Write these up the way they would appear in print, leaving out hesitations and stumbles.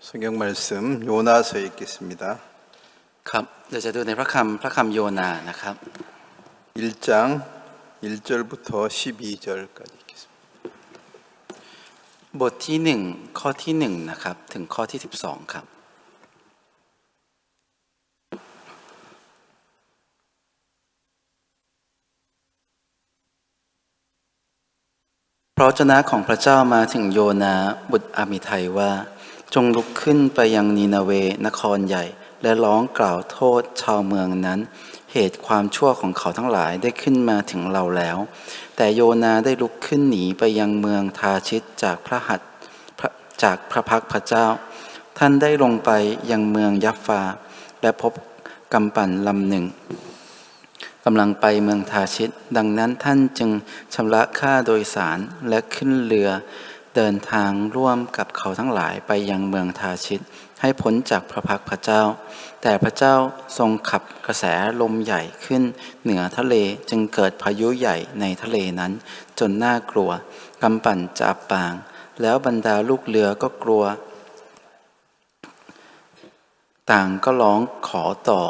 성경 말씀 요나서 읽겠습니다. ครับเดี๋ยวจะดูในพระคำโยนานะครับ 1장 1절부터 12절까지 읽겠습니다. บทที่1ข้อที่1นะครับถึงข้อที่12ครับพระวจนะของพระเจ้ามาถึงโยนาบุตรอามิไทยว่าจงลุกขึ้นไปยังนีนาเวนครใหญ่และร้องกล่าวโทษชาวเมืองนั้นเหตุความชั่วของเขาทั้งหลายได้ขึ้นมาถึงเราแล้วแต่โยนาได้ลุกขึ้นหนีไปยังเมืองทาชิตจากพระพักพระเจ้าท่านได้ลงไปยังเมืองยัฟฟาและพบกำปั่นลำหนึ่งกำลังไปเมืองทาชิตดังนั้นท่านจึงชำระค่าโดยสารและขึ้นเรือเดินทางร่วมกับเขาทั้งหลายไปยังเมืองทาชิตให้พ้นจากพระพักพระเจ้าแต่พระเจ้าทรงขับกระแสลมใหญ่ขึ้นเหนือทะเลจึงเกิดพายุใหญ่ในทะเลนั้นจนน่ากลัวกำปั่นจะอับปางแล้วบรรดาลูกเรือก็กลัวต่างก็ร้องขอต่อ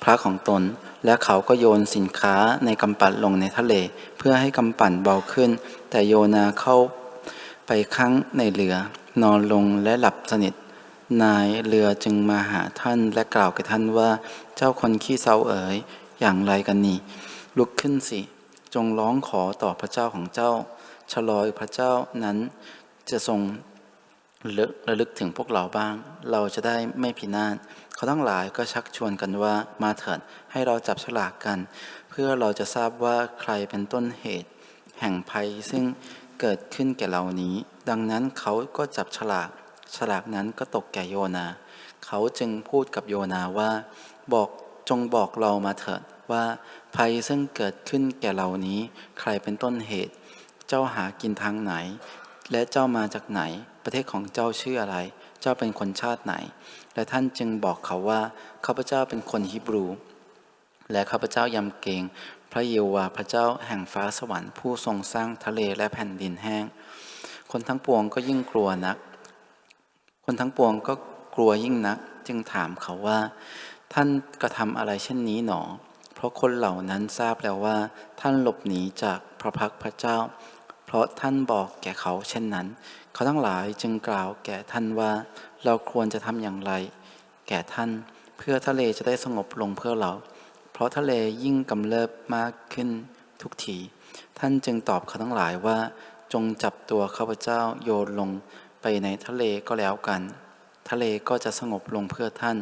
พระของตนและเขาก็โยนสินค้าในกำปั่นลงในทะเลเพื่อให้กำปั่นเบาขึ้นแต่โยนาเข้าไปข้างในเรือนอนลงและหลับสนิทนายเรือจึงมาหาท่านและกล่าวแก่ท่านว่าเจ้าคนขี้เศร้าเอ๋ยอย่างไรกันนี่ลุกขึ้นสิจงร้องขอต่อพระเจ้าของเจ้าชะลอยพระเจ้านั้นจะทรงระลึกถึงพวกเราบ้างเราจะได้ไม่พินาศเขาทั้งหลายก็ชักชวนกันว่ามาเถิดให้เราจับฉลากกันเพื่อเราจะทราบว่าใครเป็นต้นเหตุแห่งภัยซึ่งเกิดขึ้นแก่เรานี้ดังนั้นเขาก็จับฉลากนั้นก็ตกแก่โยนาเขาจึงพูดกับโยนาว่าจงบอกเรามาเถิดว่าภัยซึ่งเกิดขึ้นแก่เรานี้ใครเป็นต้นเหตุเจ้าหากินทางไหนและเจ้ามาจากไหนประเทศของเจ้าชื่ออะไรเจ้าเป็นคนชาติไหนและท่านจึงบอกเขาว่าข้าพเจ้าเป็นคนฮีบรูและข้าพเจ้ายำเกรงพระเยโฮวาห์พระเจ้าแห่งฟ้าสวรรค์ผู้ทรงสร้างทะเลและแผ่นดินแห้งคนทั้งปวงก็ยิ่งกลัวนักจึงถามเขาว่าท่านกระทำอะไรเช่นนี้หนอเพราะคนเหล่านั้นทราบแล้วว่าท่านหลบหนีจากพระพักพระเจ้าเพราะท่านบอกแก่เขาเช่นนั้นเขาทั้งหลายจึงกล่าวแก่ท่านว่าเราควรจะทำอย่างไรแก่ท่านเพื่อทะเลจะได้สงบลงเพื่อเราเพราะทะเลยิ่งกำเริบมากขึ้นทุกทีท่านจึงตอบเขาทั้งหลายว่าจงจับตัวข้าพเจ้าโยนลงไปในทะเลก็แล้วกันทะเลก็จะสงบลงเพื่อท่าน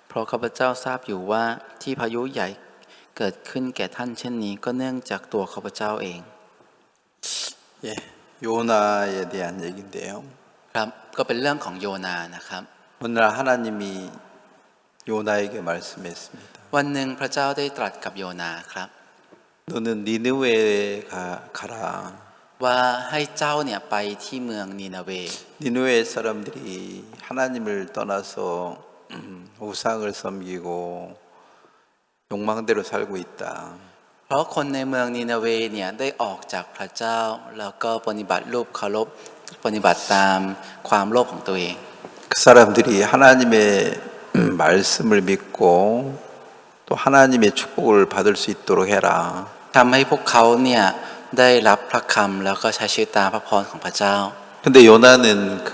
เพราะข้าพเจ้าทราบอยู่ว่าที่พายุใหญ่เกิดขึ้นแก่ท่านเช่นนี้ก็เนื่องจากตัวข้าพเจ้าเอง 요나에 대한 얘기인데요. ครับก็เป็นเรื่องของโยนานะครับ 오늘 하나님이 요나에게 말씀했습니다. วันหนึ่งพระเจ้าได้ตรัสกับโยนาครับ 너는 니느웨에 가라. ว่าให้เจ้าเนี่ยไปที่เมืองนีนาเว 니느웨 사람들이 하나님을 떠나서 우상을 섬기고 욕망대로 살고 있다. เพราะคนในเมืองนีนาเวเนี่ยได้ออกจากพระเจ้าแล้วก็ปฏิบัติรูปเคารพปฏิบัติตามความโลภของตัวเอง 그 사람들이 하나님의 말씀을 믿고 또 하나님의 축복을 받을 수 있도록 해라. ทำให้พวกเขาเนี่ยได้รับพระคำแล้วก็ใช้ชีวิตตามพระพรของพระเจ้า 근데 요나는 그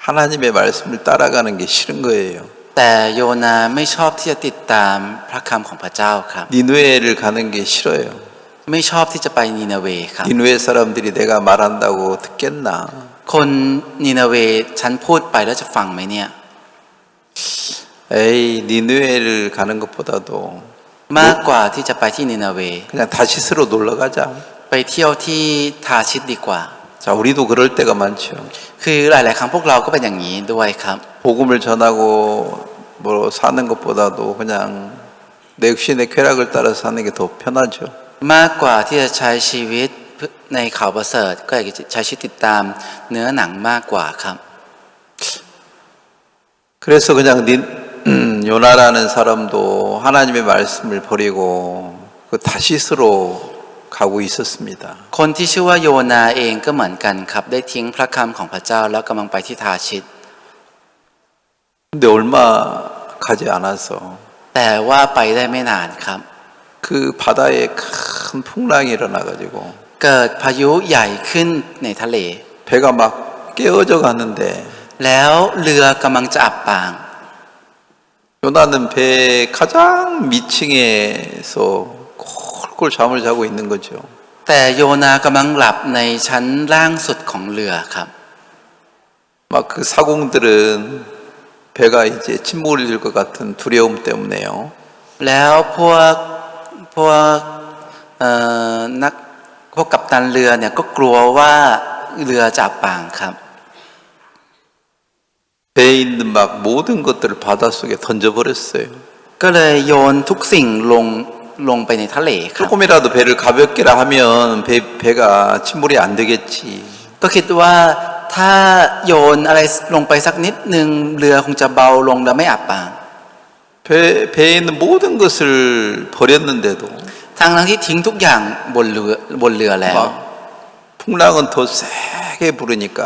하나님의 말씀을 따라가는 게 싫은 거예요. แต่โยนาไม่ชอบที่จะติดตามพระคำของพระเจ้าครับ 니느웨를 가는 게 싫어요. ไม่ชอบที่จะไปนีนาเวครับ 니느웨 사람들이 내가 말한다고 듣겠나? คนนีนาเวฉันพูดไปแล้วจะฟังไหมเนี่ย 에이 니느웨를 가는 것보다도 มากกว่าที่จะไปที่นีนาเว 그냥 다시스로 놀러 가자. ไปเที่ยวที่ทาชิตดีกว่า 자 우리도 그럴 때가 많죠. คือหลายๆครั้งพวกเราก็เป็นอย่างนี้ด้วยครับ 복음을 전하고 뭐 사는 것보다도 그냥 내 육신의 쾌락을 따라 사는 게 더 편하죠. มากกว่าที่จะใช้ชีวิตในเขาประเสริฐก็อยากจะใช้ชีวิตติดตามเนื้อหนังมากกว่าครับ 그래서 그냥 요나라는 사람도 하나님의 말씀을 버리고 그 다시스로 가고 있었습니다. คนที่ชื่อว่าโยนาเองก็เหมือนกันครับได้ทิ้งพระคำของพระเจ้าแล้วกำลังไปที่ทาชิต 근데 얼마 가지 않아서 แต่ว่าไปได้ไม่นานครับ 그 바다에 큰 풍랑이 일어나가지고 เกิดพายุใหญ่ขึ้นในทะเล 배가 막 깨어져 가는데 แล้วเรือกำลังจะอับปาง 요나는 배 가장 밑층에서 콜콜 잠을 자고 있는 거죠. แต่โยนากำลังหลับในชั้นล่างสุดของเรือครับ 막 그 사공들은 배가 이제 침몰일 것 같은 두려움 때문에요. แล้วพวกนักพวกกัปตันเรือเนี่ยก็กลัวว่าเรือจะอับปางครับ 배에 있는 막 모든 것들을 바닷속에 던져버렸어요. ก็เลยโยนทุกสิ่งลงไปในทะเลครับ 조금이라도 배를 가볍게라 하면 배가 침몰이 안 되겠지. ก็คิดว่าถ้าโยนอะไรลงไปสักนิดนึงเรือคงจะเบาลงและไม่อับปาง 배에 있는 모든 것을 버렸는데도 ทั้งที่ทิ้งทุกอย่างบนเรือแล้ว 막 풍랑은 더 세게 부르니까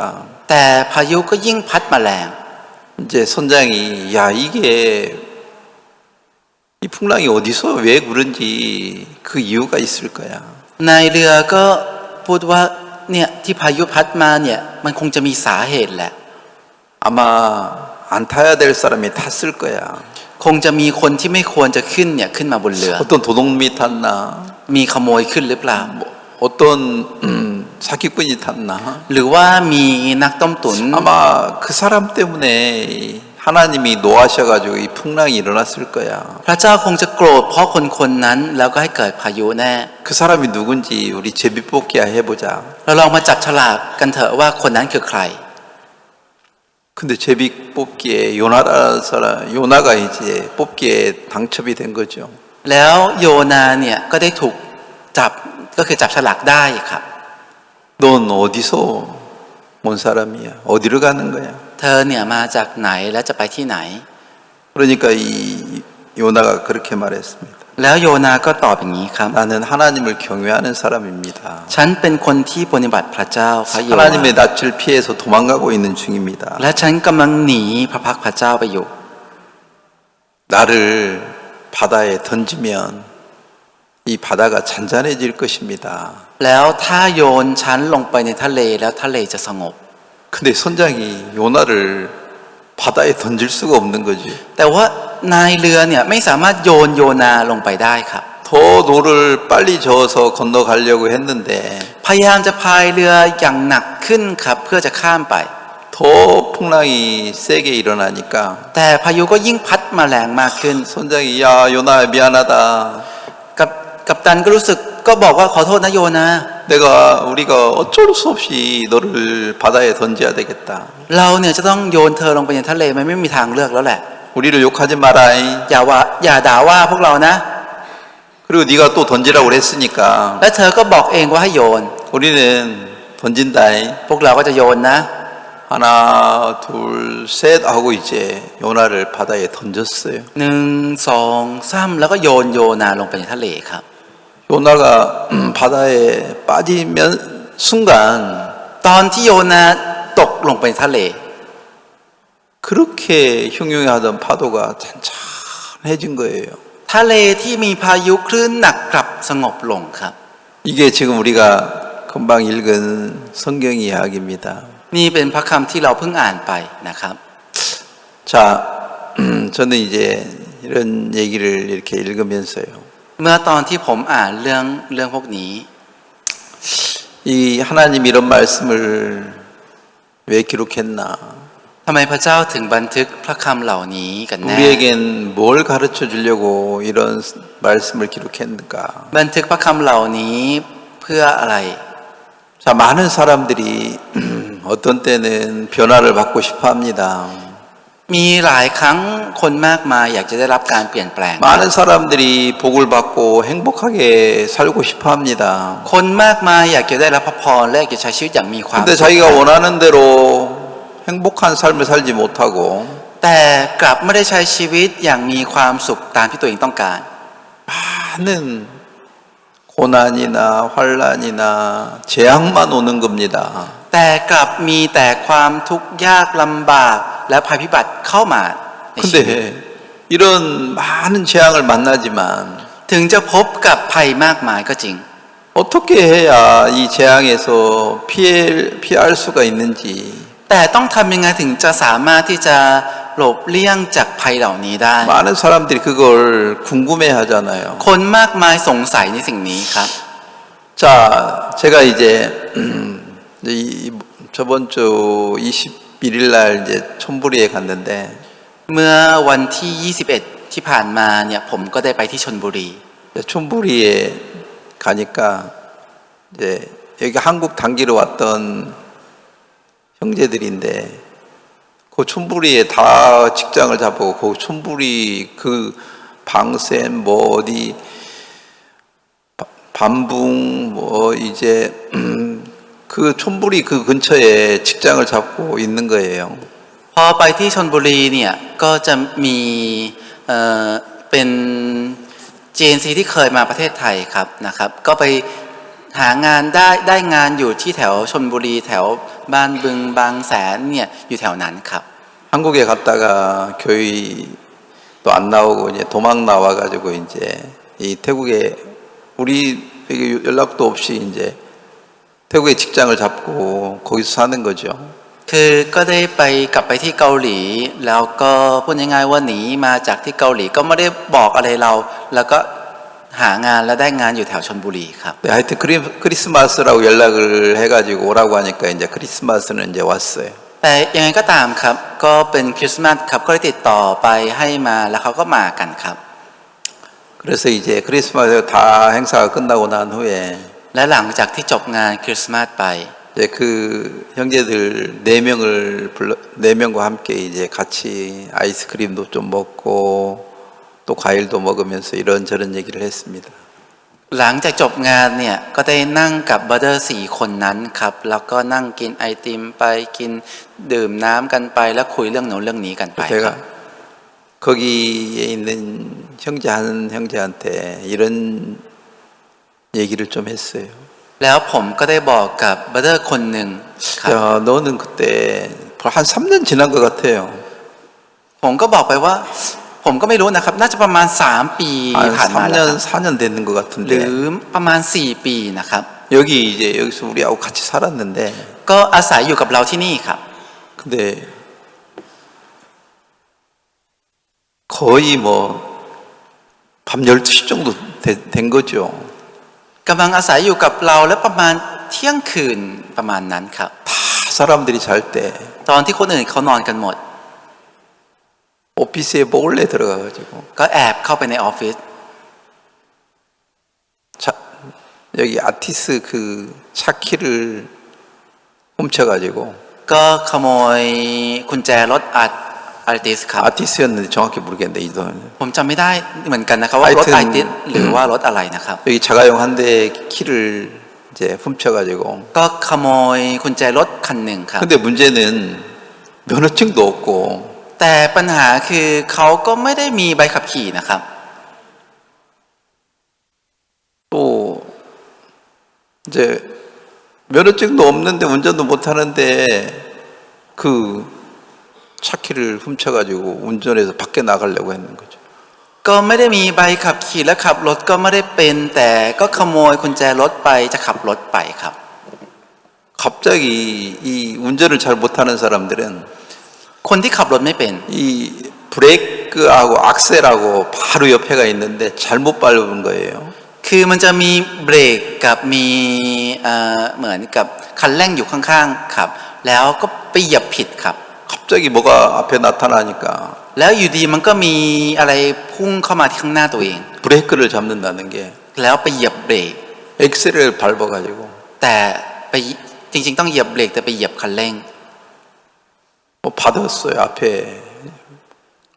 แต่พายุก็ยิ่งพัดมาแรง 이제 선장이 야 이게 이 풍랑이 어디서 왜 그런지 그 이유가 있을 거야. นายเรือก็พูดว่าเนี่ยที่พายุพัดมาเนี่ยมันคงจะมีสาเหตุแหละ 아마 안 타야 될 사람이 탔을 거야. คงจะมีคนที่ไม่ควรจะขึ้นเนี่ยขึ้นมาบนเรือ 어떤 도둑놈이 탔나? มีขโมยขึ้นหรือเปล่า 어떤 사기꾼이 탔나? หรือว่ามีนักต้มตุ๋น 아마 그 사람 때문에 하나님이 노하셔가지고 이 풍랑이 일어났을 거야. พระเจ้าคงจะโกรธเพราะคนนั้นแล้วก็ให้เกิดพายุแน่ 그 사람이 누군지 우리 제비뽑기야 해보자. เราลองมาจับฉลากกันเถอะว่าคนนั้นคือใคร 근데 제비뽑기에 요나가 이제 뽑기에 당첨이 된 거죠. แล้วโยนาเนี่ยก็ได้ถูกจับก็คือจับฉลากได้ครับ 넌 어디서 온 사람이야? 어디로 가는 거야? เธอเนี่ยมาจากไหนและจะไปที่ไหน 그러니까 이 요나가 그렇게 말했습니다. แล้วโยนาก็ตอบอย่างนี้ครับ 나는 하나님을 경외하는 사람입니다. ฉันเป็นคนที่ปฏิบัติพระเจ้าพระเยโฮวา 하나님의 낯을 피해서 도망가고 있는 중입니다. และฉันกำลังหนีพระพักตร์พระเจ้าไปอยู่ 나를 바다에 던지면 이 바다가 잔잔해질 것입니다. แล้วถ้าโยนฉันลงไปในทะเลแล้วทะเลจะสงบ 근데 선장이 요나를 바다에 던질 수가 없는 거지. แต่ว่านายเรือเนี่ยไม่สามารถโยนาลงไปได้ครับ 더 노를 빨리 저어서 건너가려고 했는데 พยายามจะพายเรืออย่างหนักขึ้นครับเพื่อจะข้ามไป 더 풍랑이 세게 일어나니까 แต่พายุก็ยิ่งพัดมาแรงมากขึ้น 선장이 야 요나 미안하다. กัปตันก็รู้สึกก็บอกว่าขอโทษนะโยนา 우리가 어쩔 수 없이 너를 바다에 던져야 되겠다. เราเนี่ยจะต้องโยนเธอลงไปในทะเลมันไม่มีทางเลือกแล้วแหละ 우리를 욕하지 마라이. อย่าด่าว่าพวกเรานะ 그리고 네가 또 던지라고 그랬으니까 และเธอก็บอกเองว่าให้โยน 우리는 던진다이. พวกเราก็จะโยนนะ 하나 둘 셋 하고 이제 요나를 바다에 던졌어요. 1 2 3แล้วก็โยนาลงไปในทะเลครับ 요나가 바다에 빠지면 순간 ตอนที่โยนาตกลงไปในทะเล 그렇게 흉흉하던 파도가 잔잔해진 거예요. ทะเลที่มีพายุคลื่นหนักกลับสงบลงครับ 이게 지금 우리가 금방 읽은 성경 이야기입니다. นี่เป็นพระคำที่เราเพิ่งอ่านไปนะครับ 자, 저는 이제 이런 얘기를 이렇게 읽으면서요. เมื่อตอนที่ผมอ่านเรื่องพวกนี้ 이 하나님 이런 말씀을 왜 기록했나? ทำไมพระเจ้าถึงบันทึกพระคำเหล่านี้กันแน่ 우리에겐 뭘 가르쳐 주려고 이런 말씀을 기록했는가? บันทึกพระคำเหล่านี้เพื่ออะไร 자, 많은 사람들이 어떤 때는 변화를 받고 싶어 합니다. มีหลายครั้งคนมากมายอยากจะได้รับการเปลี่ยนแปลง 많은 사람들이 복을 받고 행복하게 살고 싶어 합니다. คนมากมายอยากจะได้รับพระพรและอยากจะใช้ชีวิตอย่างมีความ 근데 สุข 자기가 원하는 대로 행복한 삶을 살지 못하고 แต่กลับไม่ได้ใช้ชีวิตอย่างมีความสุขตามที่ตัวเองต้องการ 많은 고난이나 환란이나 재앙만 오는 겁니다. แต่กลับมีแต่ความทุกข์ยากลำบากและภัยพิบัติเข้ามาในชีวิต 근데 이런 많은 재앙을 만나지만 ถึงจะพบกับภัยมากมายก็จริง 어떻게 해야 이 재앙에서 피할 수가 있는지 แต่ต้องทำยังไงถึงจะสามารถที่จะหลบเลี่ยงจากภัยเหล่านี้ได้ 많은 사람들이 그걸 궁금해 하잖아요. คนมากมายสงสัยในสิ่งนี้ครับ 자, 제가 이제 저번 주 21일 날 이제 촌부리에 갔는데 เมื่อวันที่ 21 ที่ผ่านมาเนี่ยผมก็ได้ไปที่ชลบุรี 촌부리에 가니까 이제 여기 한국 단기로 왔던 형제들인데 그 촌부리에 다 직장을 잡고 그 촌부리 그 방센 뭐 어디 반붕 뭐 이제 그 촌부리 그 근처에 직장을 잡고 있는 거예요. พอไปที่ชลบุรีเนี่ยก็จะมีเป็น GNC ที่เคยมาประเทศไทยครับนะครับก็ไปหางานได้งานอยู่ที่แถวชลบุรีแถวบ้านบึงบางแสนเนี่ยอยู่แถวนั้นครับ 한국에 갔다가 교회 또 안 나오고 이제 도망 나와가지고 이제 이 태국에 우리 연락도 없이 이제 태국에 직장을 잡고 거기서 사는 거죠. คือก็ได้ไปกลับไปที่เกาหลีแล้วก็พูดง่ายๆว่าหนีมาจากที่เกาหลีก็ไม่ได้บอกอะไรเราแล้วก็หางานแล้วได้งานอยู่แถวชลบุรีครับ 네, 하여튼 크리스마스라고 연락을 해가지고 오라고 하니까 이제 크리스마스는 이제 왔어요. แต่ยังไงก็ตามครับก็เป็นคริสต์มาสครับก็ได้ติดต่อไปให้มาแล้วเขาก็มากันครับ 그래서 이제 크리스마스 다 행사가 끝나고 난 후에 และหลังจากที่จบงานคริสต์มาสไป 이제 그 형제들 네 명과 함께 이제 같이 아이스크림도 좀 먹고 또 과일도 먹으면서 이런저런 얘기를 했습니다. หลังจากจบงานเนี่ยก็ได้นั่งกับบราเดอร์4 คนนั้นครับแล้วก็นั่งกินไอติมไปกินดื่มน้ำกันไปแล้วคุยเรื่องโน้นเรื่องนี้กันไปครับ 제가 거기에 있는 한 형제한테 이런 얘기를 좀 했어요. แล้วผมก็ได้บอกกับบราเดอร์คนหนึ่งครับ 야, 너는 그때 한 3년 지난 것 같아요. ผมก็บอกไปว่าผมก็ไม่รู้นะครับน่าจะประมาณ3 ปีผ่านมาแล้ว 4년 됐는 것 หรือ 같은데 ประมาณ4 ปีนะครับ 여기서 우리하고 같이 살았는데 ก็อาศัยอยู่กับเราที่นี่ครับ 근데 거의 뭐 밤 12시 정도 된 거죠. กำลังอาศัยอยู่กับเราแล้วประมาณเที่ยงคืนประมาณนั้นครับ 다 사람들이 잘 때 ตอนที่คนอื่นเขานอนกันหมด 오피스에 몰래 들어가가지고 ก็แอบเข้าไปในออฟฟิศ 여기 아티스 그 차키를 훔쳐가지고 ก็ขโมยกุญแจรถอาร์ติสครับ 아티스였는데 정확히 모르겠는데 이 돈. ผมจำไม่ได้เหมือนกันนะครับว่ารถอาร์ติสหรือว่ารถอะไรนะครับ 여기 자가용 한 대 키를 이제 훔쳐가지고 ก็ขโมยกุญแจรถคันหนึ่งครับ 근데 문제는 면허증도 없고 แต่ปัญหาคือเขาก็ไม่ได้มีใบขับขี่นะครับ 또 이제 면허증도 없는데 운전도 못하는데 그 차키를 훔쳐가지고 운전해서 밖에 나가려고 했는 거죠. ก็ไม่ได้มีใบขับขี่และขับรถก็ไม่ได้เป็นแต่ก็ขโมยกุญแจรถไปจะขับรถไปครับ 갑자기 이 운전을 잘 못하는 사람들은 คนที่ขับรถไม่เป็น 이 브레이크하고 악셀하고 바로 옆에가 있는데 잘못 밟은 거예요. คือมันจะมีเบรกกับมีเหมือนกับคันเร่งอยู่ข้างๆครับแล้วก็ไปเหยียบผิดครับ 갑자기 뭐가 앞에 나타나니까 แล้วอยู่ดีมันก็มีอะไรพุ่งเข้ามาที่ข้างหน้าตัวเอง 브레이크를 잡는다는 게 แล้วไปเหยียบเบรก 엑셀을 밟아가지고 แต่ไปจริงๆต้องเหยียบเบรกแต่ไปเหยียบคันเร่ง 뭐 받았어요. 앞에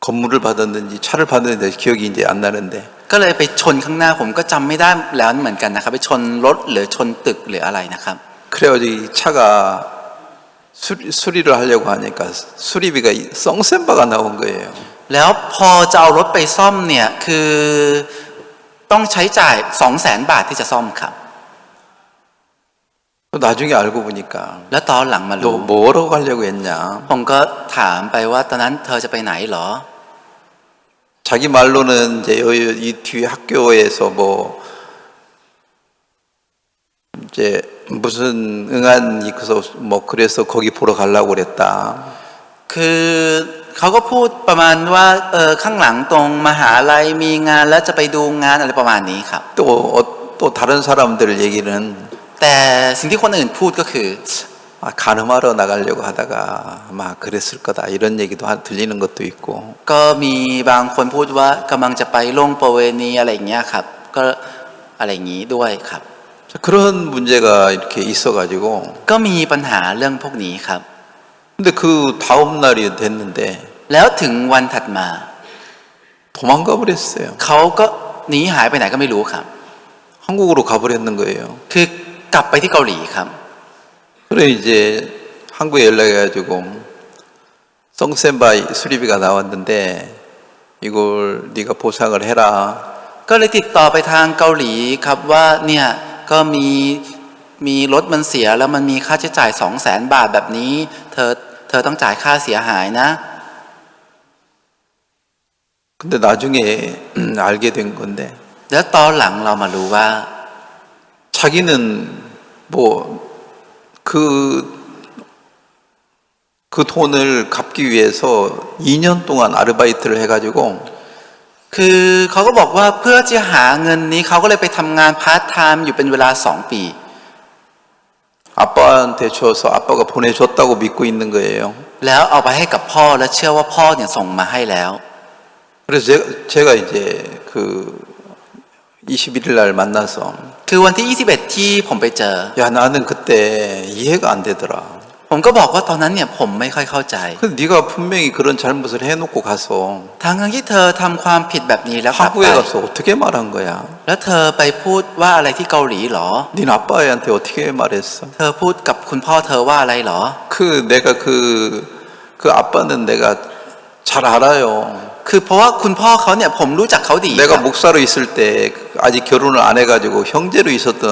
건물을 받았는지 차를 받았는지 기억이 이제 안 나는데 ก็เลยไปชนข้างหน้าผมก็จำไม่ได้แล้วเหมือนกันนะครับไปชนรถหรือชนตึกหรืออะไรนะครับ 그래가지고 이 차가 수리를 하려고 하니까 수리비가 썽센바가 나온 거예요. แล้วพอจะเอารถไปซ่อมเนี่ยคือ ต้องใช้จ่าย 200,000 บาทที่จะซ่อมครับ 나중에 알고 보니까 แล้วตอนหลังมา 너 รู้ 뭐하러 가려고 했냐? ผมก็ถามไปว่าตอนนั้นเธอจะไปไหนเหรอ 자기 말로는 이제 이 뒤 학교에서 뭐 이제 무슨 응안이 있어서 뭐 그래서 거기 보러 가려고 그랬다. คือเขาก็พูดประมาณว่าข้างหลังตรงมหาลัยมีงานแล้วจะไปดูงานอะไรประมาณนี้ครับ 또 다른 사람들 얘기는 แต่สิ่งที่คนอื่นพูดก็คือ 간음하러 나가려고 하다가 아마 그랬을 거다 이런 얘기도 들리는 것도 있고 ก็มีบางคนพูดว่ากำลังจะไปล่วงประเวณีอะไรอย่างเงี้ยครับก็อะไรอย่างนี้ด้วยครับ 그런 문제가 이렇게 있어가지고 ก็มีปัญหาเรื่องพวกนี้ครับ 근데 그 다음 날이 됐는데 แล้วถึงวันถัดมา 도망가 버렸어요. เขาก็หนีหายไปไหนก็ไม่รู้ครับ 한국으로 가버렸는 거예요. คือกลับไปที่เกาหลีครับ 그래 이제 한국에 연락해가지고 성센바이 수리비가 나왔는데 이걸 네가 보상을 해라. ก็เลยติดต่อไปทางเกาหลีครับว่าเนี่ยก็มีรถมันเสียแล้วมันมีค่าใช้จ่าย 200,000 บาทแบบนี้เธอต้องจ่ายค่าเสียหายนะ 근데 나중에 알게 된 건데 แล้วตอนหลังเรามารู้ว่า 자기는 뭐 그 돈을 갚기 위해서 2년 동안 아르바이트를 해가지고 คือเขาก็บอกว่าเพื่อจะหาเงินนี้เขาก็เลยไปทำงานพาร์ทไทม์อยู่เป็นเวลา2 ปี 아빠한테 줘서 아빠가 보내줬다고 믿고 있는 거예요. แล้วเอาไปให้กับพ่อและเชื่อว่าพ่อเนี่ยส่งมาให้แล้ว 그래서 제가 이제 그 21일 날 만나서 คือวันที่ 21 ที่ผมไปเจอ 야 나는 그때 이해가 안 되더라. ผมก็บอกว่าตอนนั้นเนี่ยผมไม่ค่อยเข้าใจ 근데 네가 분명히 그런 잘못을 해놓고 가서 ทั้งที่เธอทำความผิดแบบนี้แล้วกลับไป 한국에 가서 어떻게 말한 거야? แล้วเธอไปพูดว่าอะไรที่เกาหลีเหรอ 네 아빠한테 어떻게 말했어? เธอพูดกับคุณพ่อเธอว่าอะไรเหรอ 내가 그 아빠는 내가 잘 알아요. คือเพราะว่าคุณพ่อเขาเนี่ยผมรู้จักเขาดี 내가 목사로 있을 때 아직 결혼을 안 해가지고 형제로 있었던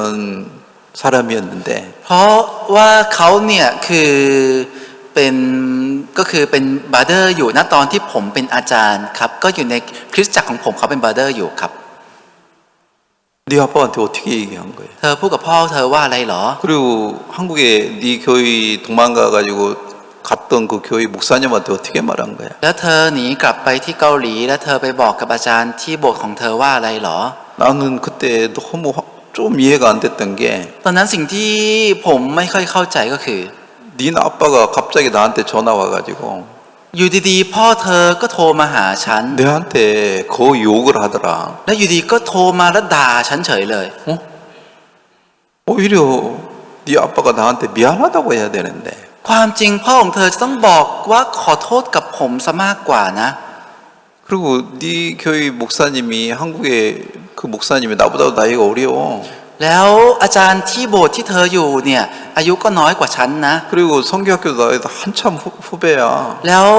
사람이었는데 เพราะว่าเขาเนี่ยคือเป็นก็คือเป็นบาร์เดอร์อยู่ณตอนที่ผมเป็นอาจารย์ครับก็อยู่ในคริสตจักรของผมเขาเป็นบาร์เดอร์อยู่ครับ 네 아빠한테 어떻게 얘기한 거야? เธอพูดกับพ่อเธอว่าอะไรเหรอ 그리고 한국에 네 교회 도망가가지고 갔던 그 교회 목사님한테 어떻게 말한 거야? แล้วเธอหนีกลับไปที่เกาหลีแล้วเธอไปบอกกับอาจารย์ที่โบสถ์ของเธอว่าอะไรเหรอ 나는 그때 너무 좀 이해가 안 됐던 게 ตอนนั้นสิ่งที่ผมไม่ค่อยเข้าใจก็คือ 네 아빠가 갑자기 나한테 전화 와가지고 อยู่ดีๆพ่อเธอก็โทรมาหาฉัน 내한테 거의 욕을 하더라. แล้วอยู่ดีก็โทรมาแล้วด่าฉันเฉยเลย 오히려 네 아빠가 나한테 미안하다고 해야 되는데 ความจริงพ่อของเธอจะต้องบอกว่าขอโทษกับผมซะมากกว่านะ 그리고 네 교회 목사님이 한국에 그 목사님이 나보다 나이가 어려워. แล้วอาจารย์ที่โบสถ์ที่เธออยู่เนี่ยอายุก็น้อยกว่าฉันนะ 그리고 성교학교도 나이도 한참 후배야. แล้ว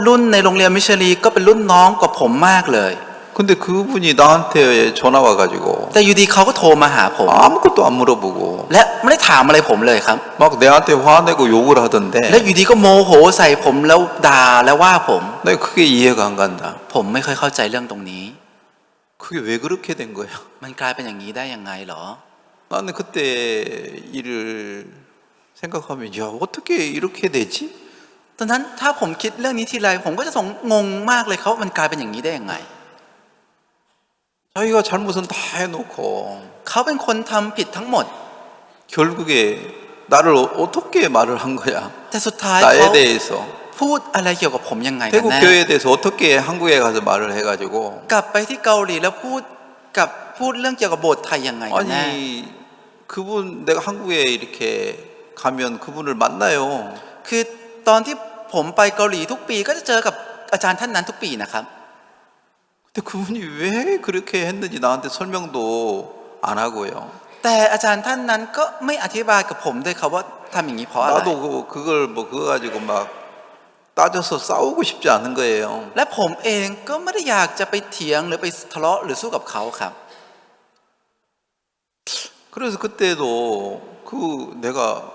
รุ่นในโรงเรียนมิชลีก็เป็นรุ่นน้องกว่าผมมากเลย 근데 그분이 나한테 전화 와가지고 แต่อยู่ดีเขาก็โทรมาหาผม 아무것도 안 물어보고 และไม่ได้ถามอะไรผมเลยครับ 막 내한테 화내고 욕을 하던데 และอยู่ดีก็โมโหใส่ผมแล้วด่าแล้วว่าผม 내가 그게 이해가 안 간다. ผมไม่ค่อยเข้าใจเรื่องตรงนี้ 그게 왜 그렇게 된 거야? มันกลายเป็นอย่างนี้ได้ยังไงเหรอ 나는 그때 일을 생각하면 야 어떻게 이렇게 되지? ตอนนั้นถ้าผมคิดเรื่องนี้ทีไรผมก็จะงงมากเลยเขามันกลายเป็นอย่างนี้ได้ยังไง 자기가 잘못은 다 해놓고 เขาเป็นคนทำผิดทั้งหมด 결국에 나를 어떻게 말을 한 거야? แต่สุดท้ายเขา 나에 대해서 พูดอะไรเกี่ยวกับผมยังไงกัน 태국 แน่ 교회에 대해서 어떻게 한국에 가서 말을 해가지고 กลับไปที่เกาหลีแล้วพูดเรื่องเกี่ยวกับโบสถ์ไทยยังไงกันแน่ 아니 그분 내가 한국에 이렇게 가면 그분을 만나요. คือตอนที่ผมไปเกาหลีทุกปีก็จะเจอกับอาจารย์ท่านนั้นทุกปีนะครับ 근데 그분이 왜 그렇게 했는지 나한테 설명도 안 하고요. แต่อาจารย์ท่านนั้นก็ไม่อธิบายกับผมด้วยครับว่าทำอย่างนี้เพราะอะไร 나도 그걸 뭐 그거 가지고 막 따져서 싸우고 싶지 않은 거예요. และผมเองก็ไม่ได้อยากจะไปเถียงหรือไปทะเลาะหรือสู้กับเขาครับ 그래서 그때도 그 내가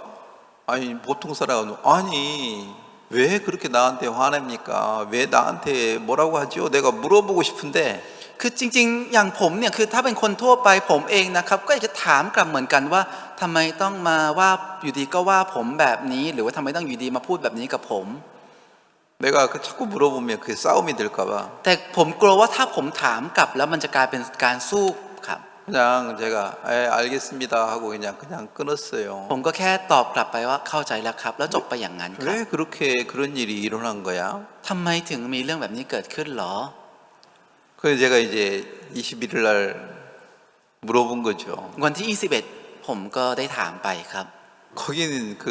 아니 보통 사람은 아니 왜 그렇게 나한테 화냅니까? 왜 나한테 뭐라고 하지요? 내가 물어보고 싶은데 คือจริงๆอย่างผมเนี่ยคือถ้าเป็นคนทั่วไปผมเองนะครับก็อยากจะถามกลับเหมือนกันว่าทำไมต้องมาว่าอยู่ดีก็ว่าผมแบบนี้หรือว่าทำไมต้องอยู่ดีมาพูดแบบนี้กับผม 내가 그 자꾸 물어보면 그게 싸움이 될까 봐 แต่ผมกลัวว่าถ้าผมถามกลับแล้วมันจะกลายเป็นการสู้ครับ 그냥 제가 알겠습니다 하고 그냥 끊었어요. ผมก็แค่ตอบกลับไปว่าเข้าใจแล้วครับแล้วจบไปอย่างนั้นครับ 왜 그렇게 그런 일이 일어난 거야? ทำไมถึงมีเรื่องแบบนี้เกิดขึ้นหรอ 그래서 제가 이제 21일 날 물어본 거죠. วันที่ 21 ผมก็ได้ถามไปครับ 거기는 그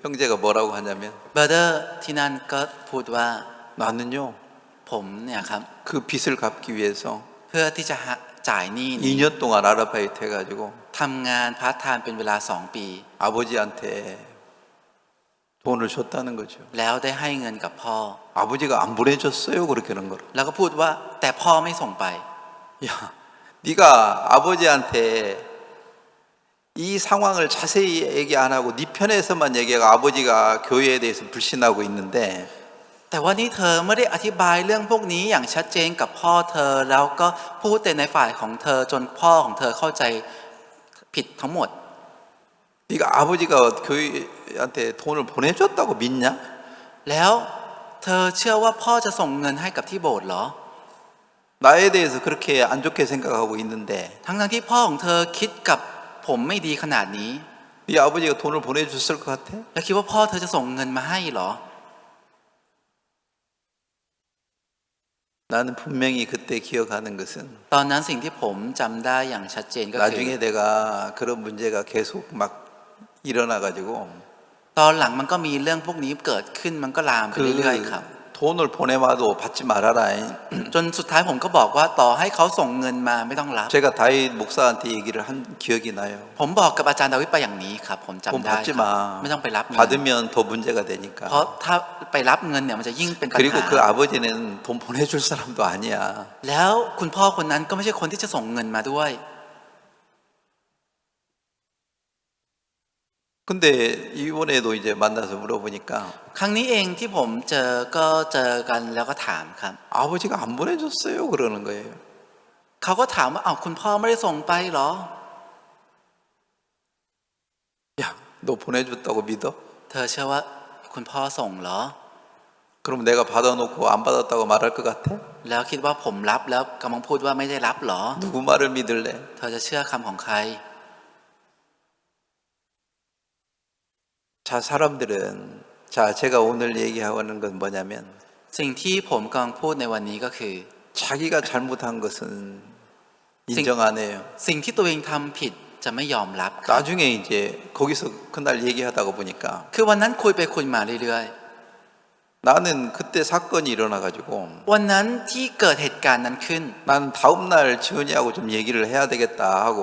형제가 뭐라고 하냐면 เบอร์เดอร์ที่นั่นก็พูดว่า 나는요 ผมเนี่ยครับ 그 빚을 갚기 위해서 เพื่อที่จะจ่ายหนี้นี้ 2년 동안 아르바이트 해가지고 ทำงานพาร์ทไทม์เป็นเวลา2 ปี 아버지한테 돈을 줬다는 거죠. แล้วได้ให้เงินกับพ่อ 아버지가 안 보내줬어요 그렇게 하는 거로. แล้วก็พูดว่าแต่พ่อไม่ส่งไป 야, 네가 아버지한테 이 상황을 자세히 얘기 안 하고 네 편에서만 얘기하고 아버지가 교회에 대해서 불신하고 있는데 แต่ว่านี่เธอไม่ได้อธิบายเรื่องพวกนี้อย่างชัดเจนกับพ่อเธอแล้วก็พูดแต่ในฝ่ายของเธอจนพ่อของเธอเข้าใจผิดทั้งหมด 네가 아버지가 교회한테 돈을 보내줬다고 믿냐? แล้วเธอเชื่อว่าพ่อจะส่งเงินให้กับที่โบสถ์เหรอ 나에 대해서 그렇게 안 좋게 생각하고 있는데 ทั้งที่พ่อของเธอคิดกับผมไม่ดีขนาดนี้ 네 아버지가 돈을 보내줬을 것 같아? แล้วคิดว่าพ่อเธอจะส่งเงินมาให้เหรอ 나는 분명히 그때 기억하는 것은 ตอนนั้นสิ่งที่ผมจำได้อย่างชัดเจนก็คือ 나중에 내가 그런 문제가 계속 막 일어나가지고 ตอนหลังมันก็มีเรื่องพวกนี้เกิดขึ้นมันก็ลามไปเรื่อยๆครับ 돈을 보내와도 받지 말아라. จนสุดท้ายผมก็บอกว่าต่อให้เขาส่งเงินมาไม่ต้องรับ 제가 다윗 목사한테 얘기를 한 기억이 나요. ผมบอกกับอาจารย์ดาวิดไปอย่างนี้ครับผม 돈 จำได้ 받지 ครับ 마. ไม่ต้องไปรับเงิน 받으면 더 문제가 เพ 되니까. ราะถ้าไปรับเงินเนี่ยมันจะยิ่งเป็นปัญ 그리고 หา 그 아버지는 돈 보내줄 사람도 아니야. แล้วคุณพ่อคนนั้นก็ไม่ใช่คนที่จะส่งเงินมาด้วย 근데 이번에도 이제 만나서 물어보니까 ครั้งนี้เองที่ผมเจอก็เจอกันแล้วก็ถามครับ 아버지가 안 보내줬어요 그러는 거예요. เขาก็ถามว่าอ้าวคุณพ่อไม่ได้ส่งไปเหรอ 야, 너 보내줬다고 믿어? เธอเชื่อว่าคุณพ่อส่งเหรอ 그럼 내가 받아놓고 안 받았다고 말할 것 같아? แล้วคิดว่าผมรับแล้วกำลังพูดว่าไม่ได้รับเหรอ 누구 말을 믿을래? เธอจะเชื่อคำของใคร 자, 사람들은 자, 제가 오늘 얘기하는 건 뭐냐면 สิ่งที่ผมกำลังพูดในวันนี้ก็คือ 자기가 잘못한 것은 인정 안 해요. สิ่งที่ตัวเองทำผิดจะไม่ยอมรับครับ 나중에 이제 거기서 그날 얘기하다가 보니까 คือวันนั้นคุยไปคุยมาเรื่อย 나는 그때 사건이 일어나가지고 ๆวันนั้นที่เกิดเหตุการณ์นั้นขึ้น 난 다음날 지훈이하고 좀 얘기를 해야 되겠다 하고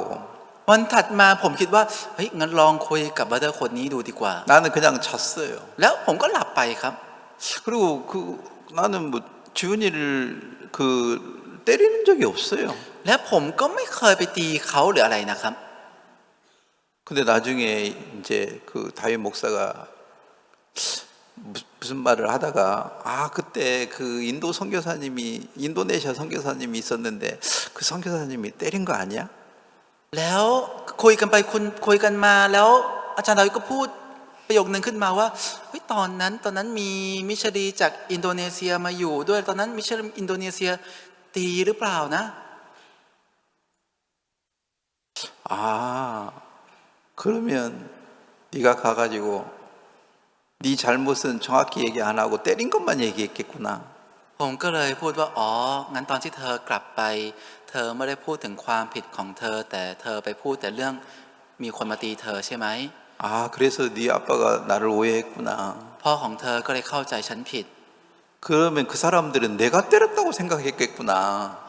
วันถัดมาผมคิดว่าเฮ้ยงั้นลองคุยกับบัตเตอร์คนนี้ดูดีกว่า 나는 그냥 잤어요. แล้วผมก็หลับไปครับ 그리고 나는 뭐 지훈이를 그 때리는 적이 없어요. และผมก็ไม่เคยไปตีเขาหรืออะไรนะครับ 근데 나중에 이제 그 다윗 목사가 무슨 말을 하다가 그때 그 인도네시아 선교사님이 있었는데 그 선교사님이 때린 거 아니야? แล้วคุยกันไปคุยกันมาแล้วอาจารย์ดาวิดก็พูดประโยคนึงขึ้นมาว่าเฮ้ยตอนนั้นมีมิชชันนารีจากอินโดนีเซียมาอยู่ด้วยตอนนั้นมิชชันนารีอินโดนีเซียตีหรือเปล่านะ 그러면 네가 가가지고 네 잘못은 정확히 얘기 안 하고 때린 것만 얘기했겠구나. ผมก็เลยพูดว่าอ๋องั้นตอนที่เธอกลับไปเธอไม่ได้พูดถึงความผิดของเธอแต่เธอไปพูดแต่เรื่องมีคนมาตีเธอใช่ไหม 그래서 네 아빠가 나를 오해했구나. พ่อของเธอก็เลยเข้าใจฉันผิด 그러면 그 사람들은 내가 때렸다고 생각했겠구나.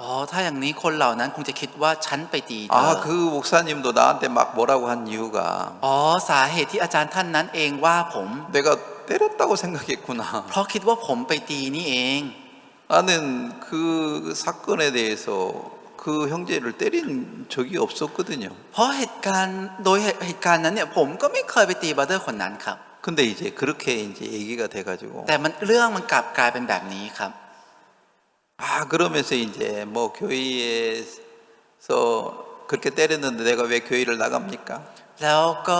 อ๋อถ้าอย่างนี้คนเหล่านั้นคงจะคิดว่าฉันไปตีเธอ 그 목사님도 나한테 막 뭐라고 한 이유가 อ๋อสาเหตุที่อาจารย์ท่านนั้นเองว่าผม 내가 때렸다고 생각했구나. เพราะคิดว่าผมไปตีนี่เอง 나는 그 사건에 대해서 그 그 형제를 때린 적이 없었거든요. เพราะเหตุการณ์นั้นเนี่ยผมก็ไม่เคยไปตีบราเดอร์คนนั้นครับ 근데 이제 그렇게 이제 얘기가 돼가지고 แต่เรื่องมันกลับกลายเป็นแบบนี้ครับ 아 그러면서 이제 뭐 교회에서 그렇게 때렸는데 내가 왜 교회를 나갑니까? แล้วก็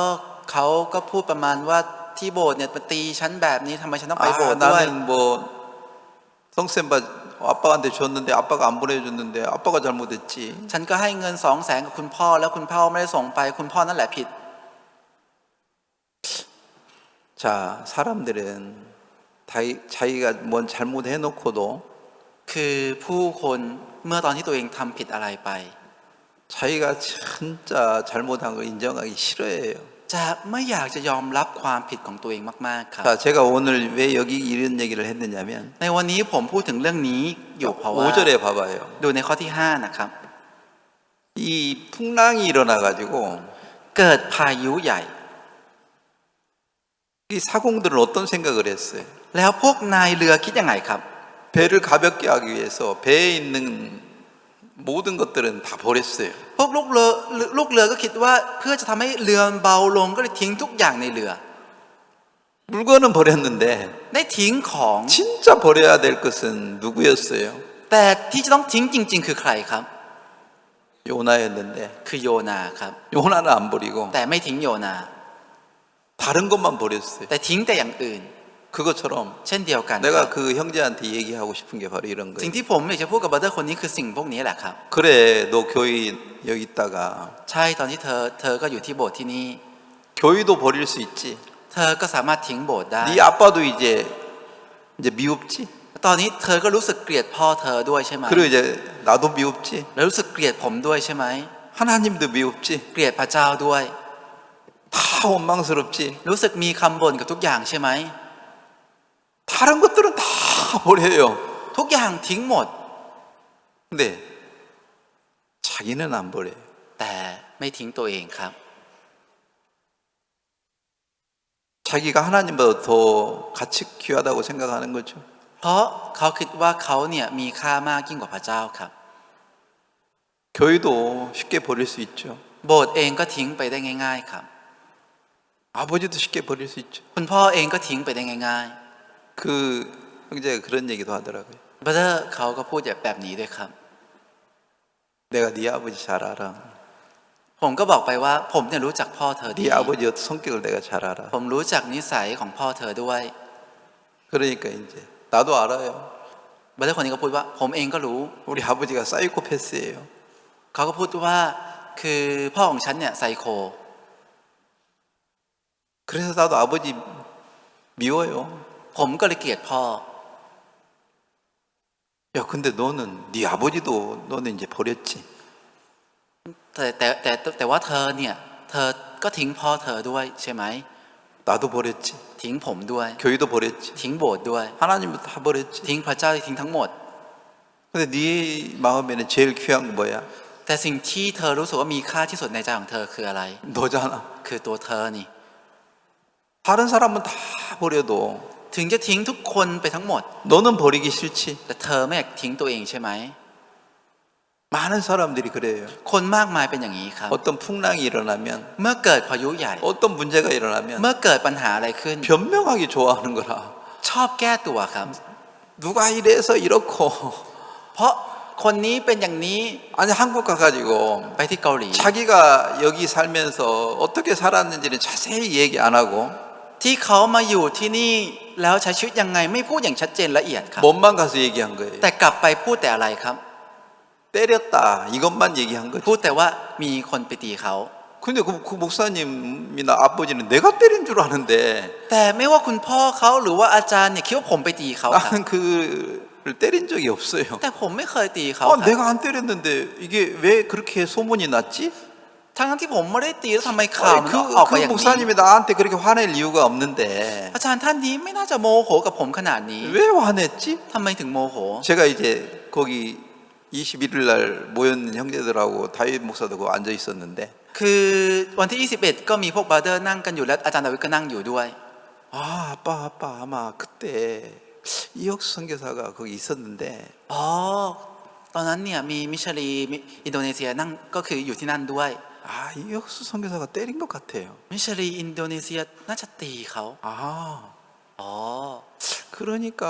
เขาก็พูดประมาณว่าที่โบสถ์เนี่ยมาตีฉันแบบนี้ทำไมฉันต้องไปโบสถ์ด้วย 나는 뭐 성센바 아빠한테 줬는데 아빠가 안 보내줬는데 아빠가 잘못했지. ฉันก็ให้เงิน200,000กับคุณพ่อแล้วคุณพ่อไม่ได้ส่งไปคุณพ่อนั่นแหละผิด 자 사람들은 자기가 뭔 잘못해놓고도 คือผู้คนเมื่อตอนที่ตัวเองทำผิดอะไรไป 자기가 진짜 잘못한 걸 인정하기 싫어해요. จะไม่อยากจะยอมรับความผิดของตัวเองมากๆครับ 자 제가 오늘 왜 여기 이런 얘기를 했느냐면 ในวันนี้ผมพูดถึงเรื่องนี้อยู่เพราะว่า 5절에 봐봐요. ดูในข้อที่5นะครับ 이 풍랑이 일어나가지고 เกิดพายุใหญ่ 이 사공들은 어떤 생각을 했어요? แล้วพวกนายเรือคิดยังไงครับ 배를 가볍게 하기 위해서 배에 있는 모든 것들은 다 버렸어요. พวกลูกเรือก็คิดว่าเพื่อจะทำให้เรือเบาลงก็เลยทิ้งทุกอย่างในเรือ 물건은 버렸는데 ได้ทิ้งของ 진짜 버려야 될 것은 누구였어요? แต่ที่จะต้องทิ้งจริงๆคือใครครับ 요나였는데 คือโยนาครับ 요나는 안 버리고 แต่ไม่ทิ้งโยนา 다른 것만 버렸어요. แต่ทิ้งแต่อย่างอื่น 그것처럼 เช่นเดียวกัน 내가 그 형제한테 얘기하고 싶은 게 바로 이런 สิ่ง 거예요. ที่ผมอยากจะพูดกับบราเดอร์คนนี้คือสิ่งพวกนี้แหละครับ 그래 너 교회 여기 있다가 ใช่ตอนที่เธอก็อยู่ที่โบสถ์ที่นี่ 교회도 버릴 수 있지. เธอก็สามารถทิ้งโบสถ์ได้ 네 아빠도 이제 미웁지. ตอนนี้เธอก็รู้สึกเกลียดพ่อเธอด้วยใช่ไหม 그리고 이제 나도 미웁지. แล้วรู้สึกเกลียดผมด้วยใช่ไหม 하나님도 미웁지. เกลียดพระเจ้าด้วย 다 원망스럽지. รู้สึกมีคำบ่นกับทุกอย่างใช่ไหม 다른 것들은 다 버려요. ทุกอย่างทิ้งหมด 근데 자기는 안 버려요. แต่ไม่ทิ้งตัวเองครับ 자기가 하나님보다 더 가치 귀하다고 생각하는 거죠. เพราะเขาคิดว่าเขาเนี่ยมีค่ามากยิ่งกว่าพระเจ้าครับ 교회도 쉽게 버릴 수 있죠. โบสถ์เองก็ทิ้งไปได้ง่ายๆครับ 아버지도 쉽게 버릴 수 있죠. คุณพ่อเองก็ทิ้งไปได้ง่าย 그 형제가 그런 얘기도 하더라고요. ๆบราเดอร์เขาก็พูดแบบนี้ด้วยครับ 내가 네 아버지 잘 알아. ผมก็บอกไปว่าผมเนี่ยรู้จักพ่อเธอดี 네 아버지 성격을 내가 잘 알아. ผมรู้จักนิสัยของพ่อเธอด้วย 그러니까 이제 나도 알아요. บราเดอร์คนนี้ก็พูดว่าผมเองก็รู้ 우리 아버지가 사이코패스예요. เขาก็พูดว่าคือพ่อของฉันเนี่ยไซโค 그래서 나도 아버지 미워요. ผมก็เลยเกลียดพ่อ 야 근데 너는 네 아버지도 너는 이제 버렸지. แต่ว่าเธอเนี่ยเธอก็ทิ้งพ่อเธอด้วยใช่ไหม 나도 버렸지. ทิ้งผมด้วย 교회도 버렸지. ทิ้งโบสถ์ด้วย 하나님도 다 버렸지. ทิ้งพระเจ้าทิ้งทั้งหมด 근데 네 마음에는 제일 귀한 건 뭐야? แต่สิ่งที่เธอรู้สึกว่ามีค่าที่สุดในใจของเธอคืออะไร 너잖아. คือตัวเธอนี่ 다른 사람은 다 버려도 ถึงจะทิ้งทุกคนไปทั้งหมด 너는 버리기 싫지. แต่เธอไม่อยากทิ้งตัวเองใช่ไหม 많은 사람들이 그래요. คนมากมายเป็นอย่างนี้ครับ 어떤 풍랑이 일어나면 เมื่อเกิดพายุใหญ่ 어떤 문제가 일어나면 เมื่อเกิดปัญหาอะไรขึ้น 변명하기 좋아하는 거라. ชอบแก้ตัวครับ 누가 이래서 이렇고 เพราะคนนี้เป็นอย่างนี้ 아니 한국 가가지고 ไปที่เกาหลี 자기가 여기 살면서 어떻게 살았는지는 자세히 얘기 안 하고 ที่เขามาอยู่ที่นี่แล้วใช้ชีวิตยังไงไม่พูดอย่างชัดเจนละเอียดครับ 몸만 가서 얘기한 거예요. แต่กลับไปพูดแต่อะไรครับ 때렸다 이것만 얘기한 거죠. พูดแต่ว่ามีคนไปตีเขา 근데 그 목사님이나 아버지는 내가 때린 줄 아는데 แต่ไม่ว่าคุณพ่อเขาหรือว่าอาจารย์เนี่ยคิดว่าผมไปตีเขาครับ 나는 그를 때린 적이 없어요. แต่ผมไม่เคยตีเขาครับ 내가 안 때렸는데 이게 왜 그렇게 소문이 났지? ทั้งที่ผมไม่ได้ตีแล้วทำไมข่าวมันออกไปอย่าง 그 นี้ 목사님이 나한테 그렇게 화낼 이유가 없는데 อาจารย์ท่านนี้ไม่น่าจะโมโหกับผมขนาดนี้ 왜 화냈지? ทำไมถึงโมโห 제가 이제 거기 21일 날 모였는 형제들하고 다윗 목사도 거기 앉아 있었는데 คือวันที่ 21 ก็มีพวกบราเดอร์นั่งกันอยู่และอาจารย์ดาวิดก็นั่งอยู่ด้วย 아빠 아마 그때 이혁수 선교사가 거기 있었는데 อ๋อ ตอนนั้นเนี่ยมีมิชลีอินโดนีเซียนั่งก็คืออยู่ที่นั่นด้วย 아, 이혁수 선교사가 때린 것 같아요. มิชลีอินโดนีเซียน่าจะตีเขา 아, อ๋อ 그러니까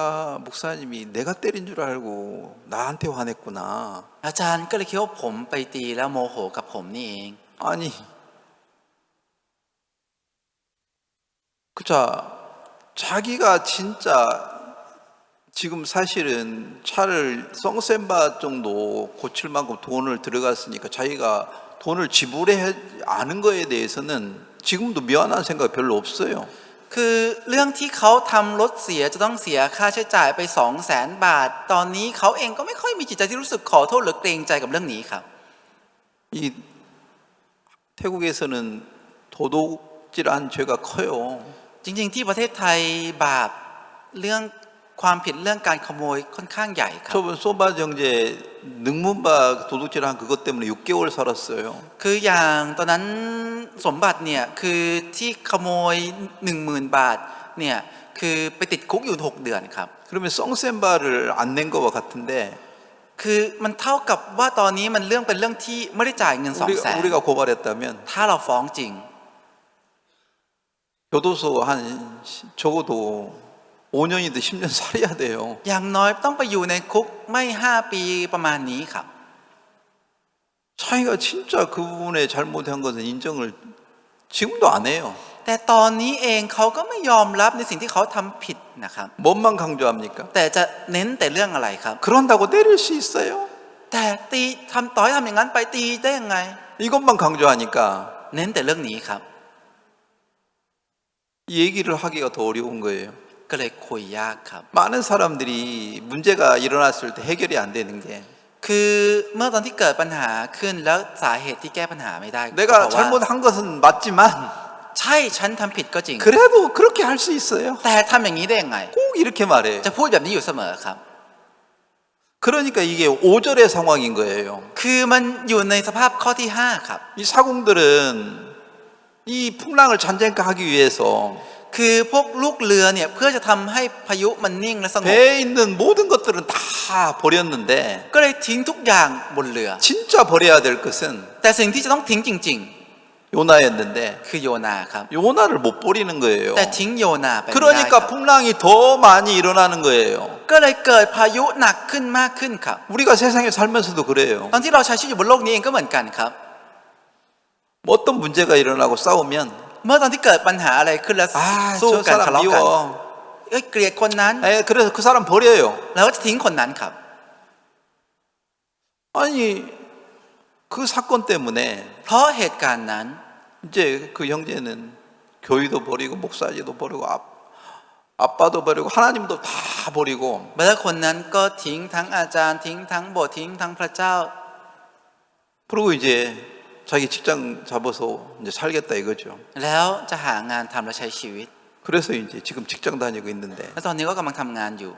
목사님이 내가 때린 줄 알고 나한테 화냈구나. อาจารย์ก็เลยคิดว่าผมไปตีแล้วโมโหกับผมนี่เอง 아니, 그자 자기가 진짜 지금 사실은 차를 썽센바 정도 고칠 만큼 돈을 들어갔으니까 자기가 돈을 지불해야 아는 거에 대해서는 지금도 미안한 생각 별로 없어요. คือเรื่องที่เขาทำรถเสียจะต้องเสียค่าใช้จ่ายไป 200,000 บาท ตอนนี้เขาเองก็ไม่ค่อยมีจิตใจที่รู้สึกขอโทษหรือเกรงใจกับเรื่องนี้ครับ 이 태국에서는 도둑질한 죄가 커요. จริงๆที่ประเทศไทยบาปเรื่องความผิดเรื่องการขโมยค่อนข้างใหญ่ครับ 저번 소바 정제 능문바 도둑질한 그것 때문에 6개월 살았어요. คืออย่างตอนนั้นสมบัติเนี่ยคือที่ขโมย 10,000 บาทเนี่ยคือไปติดคุกอยู่6 เดือนครับ 그러면 썽센바를 안 낸 거와 같은데 คือมันเท่ากับว่าตอนนี้มันเป็นเรื่องที่ไม่ได้จ่ายเงิน 200,000 우리가 고발했다면 ถ้าเราฟ้องจริง 교도소 한 적어도 5년이든 10년 살아야 돼요. อย่างน้อยต้องไปอยู่ในคุกไม่ 5 ปีประมาณนี้ครับ 자기가 진짜 그 부분에 잘못한 것은 인정을 지금도 안 해요. แต่ตอนนี้เองเขาก็ไม่ยอมรับในสิ่งที่เขาทำผิดนะครับ 뭔만 강조합니까? แต่จะเน้นแต่เรื่องอะไรครับ 그런다고 때릴 수 있어요? แต่ตีต่อให้ทำอย่างนั้นไปตีได้ยังไง 이것만 강조하니까 เน้นแต่เรื่องนี้ครับ 이 얘기를 하기가 더 어려운 거예요. ก็เลยคุยยากครับ 많은 사람들이 문제가 일어났을 때 해결이 안 되는 게 คือเมื่อตอนที่เกิดปัญหาขึ้นแล้วสาเหตุที่แก้ปัญหาไม่ได้ 내가 เพราะว่า 잘못한 것은 맞지만 ใช่ฉันทำผิดก็จริง 그래도 그렇게 할 수 있어요. แต่ทำอย่างนี้ได้ยังไง 꼭 이렇게 말해요. จะพูดแบบนี้อยู่เสมอครับ 그러니까 이게 5절의 상황인 거예요. คือมันอยู่ในสภาพข้อที่ 5 ครับ 이 사공들은 이 풍랑을 잔잔하게 하기 위해서 คือพวกลูกเรือเนี่ยเพื่อจะทำให้พายุมันนิ่งและสงบ 배에 있는 모든 것들은 다 버렸는데 ก็เลยทิ้งทุกอย่างบนเรือ 진짜 버려야 될 것은 แต่สิ่งที่จะต้องทิ้งจริง 요나였는데 ๆ คือโยนาครับ 요나를 못 버리는 거예요. แต่ทิ้งโยนาไปไม่ได้ครับ 그러니까 풍랑이 더 많이 일어나는 거예요. ก็เลยเกิดพายุหนักขึ้นมากขึ้นครับ 우리가 세상에 살면서도 그래요. ตอนที่เราใช้ชีวิตอยู่บนโลกนี้เองก็เหมือนกันครับ 어떤 문제가 일어나고 싸우면 เมื่อตอนที่เกิดปัญหาอะไรขึ้นแล้วสู้ 저 กันทะ 사람 เลาะกัน 미워. เกลียดคนนั้น 그래서 그 사람 버려요. แล้วก็จะทิ้งคนนั้นครับ 아니 그 사건 때문에 เพราะเหตุการณ์นั้น 이제 그 형제는 교회도 버리고 목사지도 버리고 아빠도 버리고 하나님도 다 버리고 เมื่อคนนั้นก็ทิ้งทั้งอาจารย์ทิ้งทั้งโบสถ์ทิ้งทั้งพระเจ้า 그리고 이제 자기 직장 잡아서 이제 살겠다 이거죠. แล้วจะหางานทำและใช้ชีวิต 그래서 이제 지금 직장 다니고 있는데 และตอนนี้ก็กำลังทำงานอยู่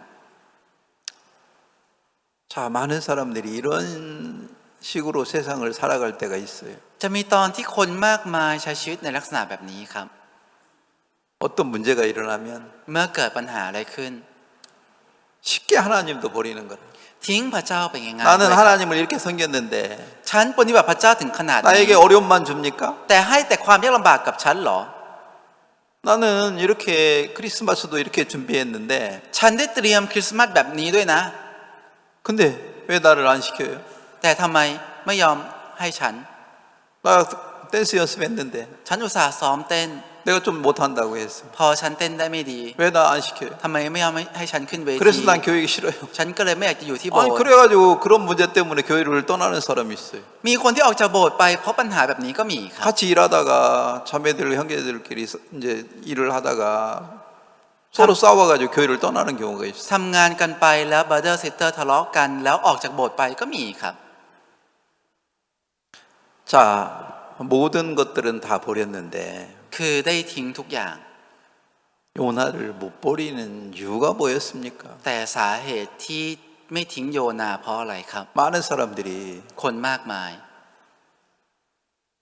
자 많은 사람들이 이런 식으로 세상을 살아갈 때가 있어요. จะมีตอนที่คนมากมายใช้ชีวิตในลักษณะแบบนี้ครับ 어떤 문제가 일어나면 เมื่อเกิดปัญหาอะไรขึ้น 쉽게 하나님도 버리는 거예요. ทิ้งพระเจ้าไปง่ายๆ 나는 ด้วยครับ 하나님을 이렇게 섬겼는데 ฉันปฏิบัติพระเจ้าถึงขนาดนี้ 나에게 어려움만 줍니까? แต่ให้แต่ความยากลำบากกับฉันเหรอ 나는 이렇게 크리스마스도 이렇게 준비했는데 ฉันได้เตรียมคริสต์มาสแบบนี้ด้วยนะ 근데 왜 나를 안 시켜요? แต่ทำไมไม่ยอมให้ฉัน 나 댄스 연습했는데 ฉันอุตส่าห์ซ้อมเต้น 내가 좀 못한다고 했어. พอฉันเต้นได้ไม่ดี 왜 나 안 시켜요? ทำไมไม่ยอมให้ฉันขึ้นเวที 그래서 난 교육이 싫어요. ฉันก็เลยไม่อยากจะอยู่ที่โบ 아니 สถ์ 그래가지고 그런 문제 때문에 교회를 떠나는 사람이 있어요. มีคนที่ออกจากโบสถ์ไปเพราะปัญหาแบบนี้ก็มีครับ 같이 일하다가 자매들 형제들끼리 이제 일을 하다가 서로 싸워가지고 교회를 떠나는 경우가 있어요. ทำงานกันไปแล้วบราเดอร์ซิสเตอร์ทะเลาะกันแล้วออกจากโบสถ์ไปก็มีครับ 자 모든 것들은 다 버렸는데 คือได้ทิ้งทุกอย่าง 요나를 못 버리는 이유가 뭐였습니까? แต่สาเหตุที่ไม่ทิ้งโยนาเพราะอะไรครับ 많은 사람들이 คนมากมาย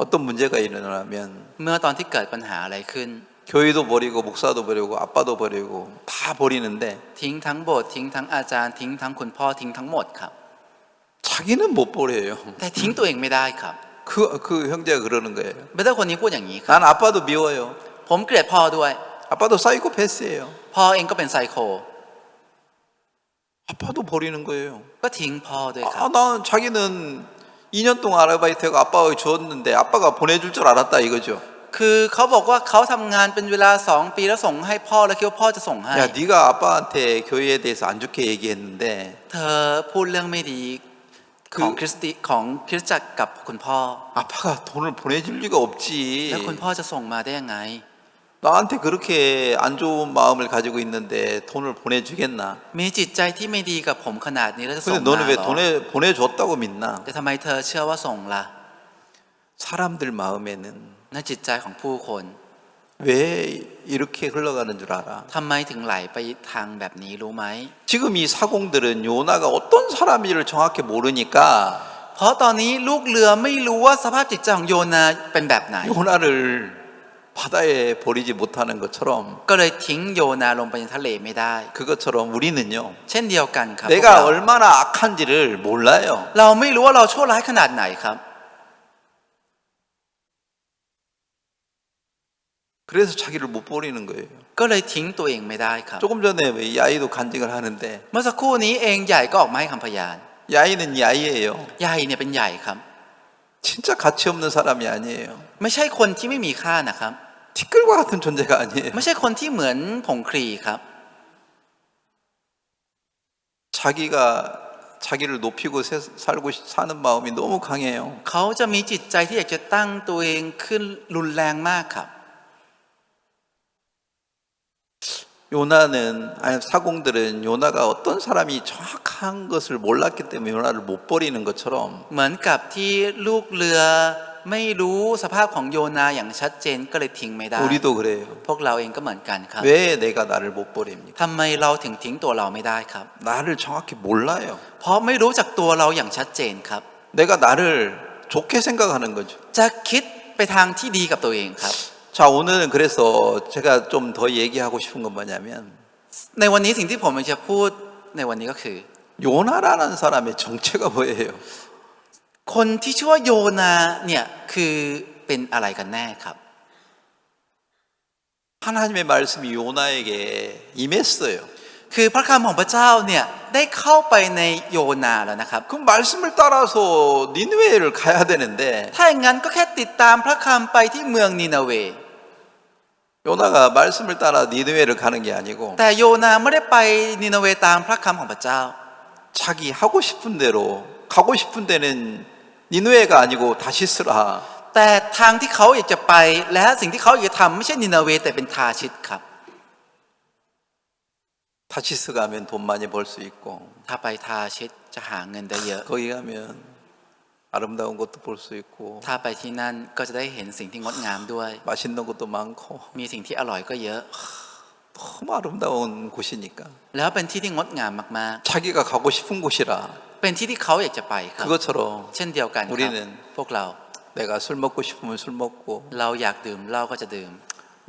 어떤 문제가 일어나면 เมื่อตอนที่เกิดปัญหาอะไรขึ้น 교회도 버리고 목사도 버리고 아빠도 버리고 다 버리는데 ทิ้งทั้งโบสถ์ทิ้งทั้งอาจารย์ทิ้งทั้งคุณพ่อทิ้งทั้งหมดครับ 참 자기는 못 버려요. แต่ทิ้งตัวเองไม่ได้ครับ 그 형제가 그러는 거예요. เบเตอร์คนนี้พูดอย่างนี้ครับ 난 아빠도 미워요. ผมเกลียดพ่อด้วย 아빠도 사이코패스예요. พ่อเองก็เป็นไซโค 아빠도 버리는 거예요. ก็ทิ้งพ่อด้วยครับ 난 자기는 2년 동안 아르바이트하고 아빠가 주었는데 아빠가 보내줄 줄 알았다 이거죠. คือเขาบอกว่าเขาทำงานเป็นเวลา2 ปีแล้วส่งให้พ่อแล้วคิดว่าพ่อจะส่งให้ 야, 네가 아빠한테 교회에 대해서 안 좋게 얘기했는데 เธอพูดเรื่องไม่ดีของคริสตจักรกับคุณพ่อ 아빠가 돈을 보내줄 리가 없지. แล้วคุณพ่อจะส่งมาได้ยังไง 나한테 그렇게 안 좋은 마음을 가지고 있는데 돈을 보내주겠나? มีจิตใจที่ไม่ดีกับผมขนาดนี้แล้วจะส่ง 근데 มา 너는 왜 เหรอ 보내줬다고 믿나? แต่ทำไมเธอเชื่อว่าส่งล่ะ 사람들 마음에는 ในจิตใจของผู้คน 왜 이렇게 흘러가는 줄 알아? ทำไมถึงไหลไปทางแบบนี้รู้ไหม 지금 이 사공들은 요나가 어떤 사람인지를 정확히 모르니까 เพราะตอนนี้ลูกเรือไม่รู้ว่าสภาพจิตใจของโยนาเป็นแบบไหน 요나를 바다에 버리지 못하는 것처럼 ก็เลยทิ้งโยนาลงไปในทะเลไม่ได้ 그것처럼 우리는요 เช่นเดียวกันครับ 내가 얼마나 악한지를 몰라요. เราไม่รู้ว่าเราชั่วร้ายขนาดไหนครับ 그래서 자기를 못 버리는 거예요. ก็เลยทิ้งตัวเองไม่ได้ครับ 조금 전에 왜 야이도 간증을 하는데 เมื่อสักครู่นี้เองใหญ่ก็ออกมาให้คำพยาน 야이는 야이예요. ใหญ่เนี่ยเป็นใหญ่ครับ 진짜 가치 없는 사람이 아니에요. ไม่ใช่คนที่ไม่มีค่านะครับ 티끌과 같은 존재가 아니에요. ไม่ใช่คนที่เหมือนผงครีครับ 자기를 높이고 살고 사는 마음이 너무 강해요. เขาจะมีจิตใจที่อยากจะตั้งตัวเองขึ้นรุนแรงมากครับ 요나는 아니 사공들은 요나가 어떤 사람이 정확한 것을 몰랐기 때문에 요나를 못 버리는 것처럼 เหมือนกับที่ลูกเรือไม่รู้สภาพของโยนาอย่างชัดเจนก็เลยทิ้งไม่ได้ 우리도 그래요. พวกเราเองก็เหมือนกันครับ 왜 내가 나를 못 버립니까? ทำไมเราถึงทิ้งตัวเราไม่ได้ครับ 나를 정확히 몰라요. เพราะไม่รู้จักตัวเราอย่างชัดเจนครับ 내가 나를 좋게 생각하는 거죠. จะคิดไปทางที่ดีกับตัวเองครับ 자, 오늘은 그래서 제가 좀 더 얘기하고 싶은 건 뭐냐면 ในวันนี้สิ่งที่ผมจะพูดในวันนี้ก็คือ 요나라는 사람의 정체가 뭐예요? คนที่ชื่อว่าโยนาเนี่ยคือเป็นอะไรกันแน่ครับ 하나님의 말씀이 요나에게 임했어요. คือพระคำของพระเจ้าเนี่ยได้เข้าไปในโยนาแล้วนะครับ 그 말씀을 따라서 니느웨를 가야 되는데 ถ้าอย่างนั้นก็แค่ติดตามพระคำไปที่เมืองนีนาเว 요나가 말씀을 따라 니느웨를 가는 게 아니고 แต่โยนาไม่ได้ไปนีนาเวตามพระคำของพระเจ้า 자기 하고 싶은 대로 가고 싶은 데는 니느웨가 아니고 다시스라. แต่ทางที่เขาอยากจะไปและสิ่งที่เขาอยากจะทำไม่ใช่นีนาเวแต่เป็นทาชิตครับ 다시스 가면 돈 많이 벌 수 있고 ถ้าไปทาชิตจะหาเงินได้เยอะ 거기 가면 아름다운 것도 볼 수 있고 ถ้าไปที่นั่นก็จะได้เห็นสิ่งที่งดงามด้วย 맛있는 것도 많고 มีสิ่งที่อร่อยก็เยอะ 너무 아름다운 곳이니까 แล้วเป็นที่ที่งดงามมาก 자기가 가고 싶은 곳이라 ๆเป็นที่ที่เขาอยากจะไปครับ 그것처럼 เช่นเดียวกันครับ 우리는 พวกเรา 내가 술 먹고 싶으면 술 먹고 เราอยากดื่มเหล้าก็จะดื่ม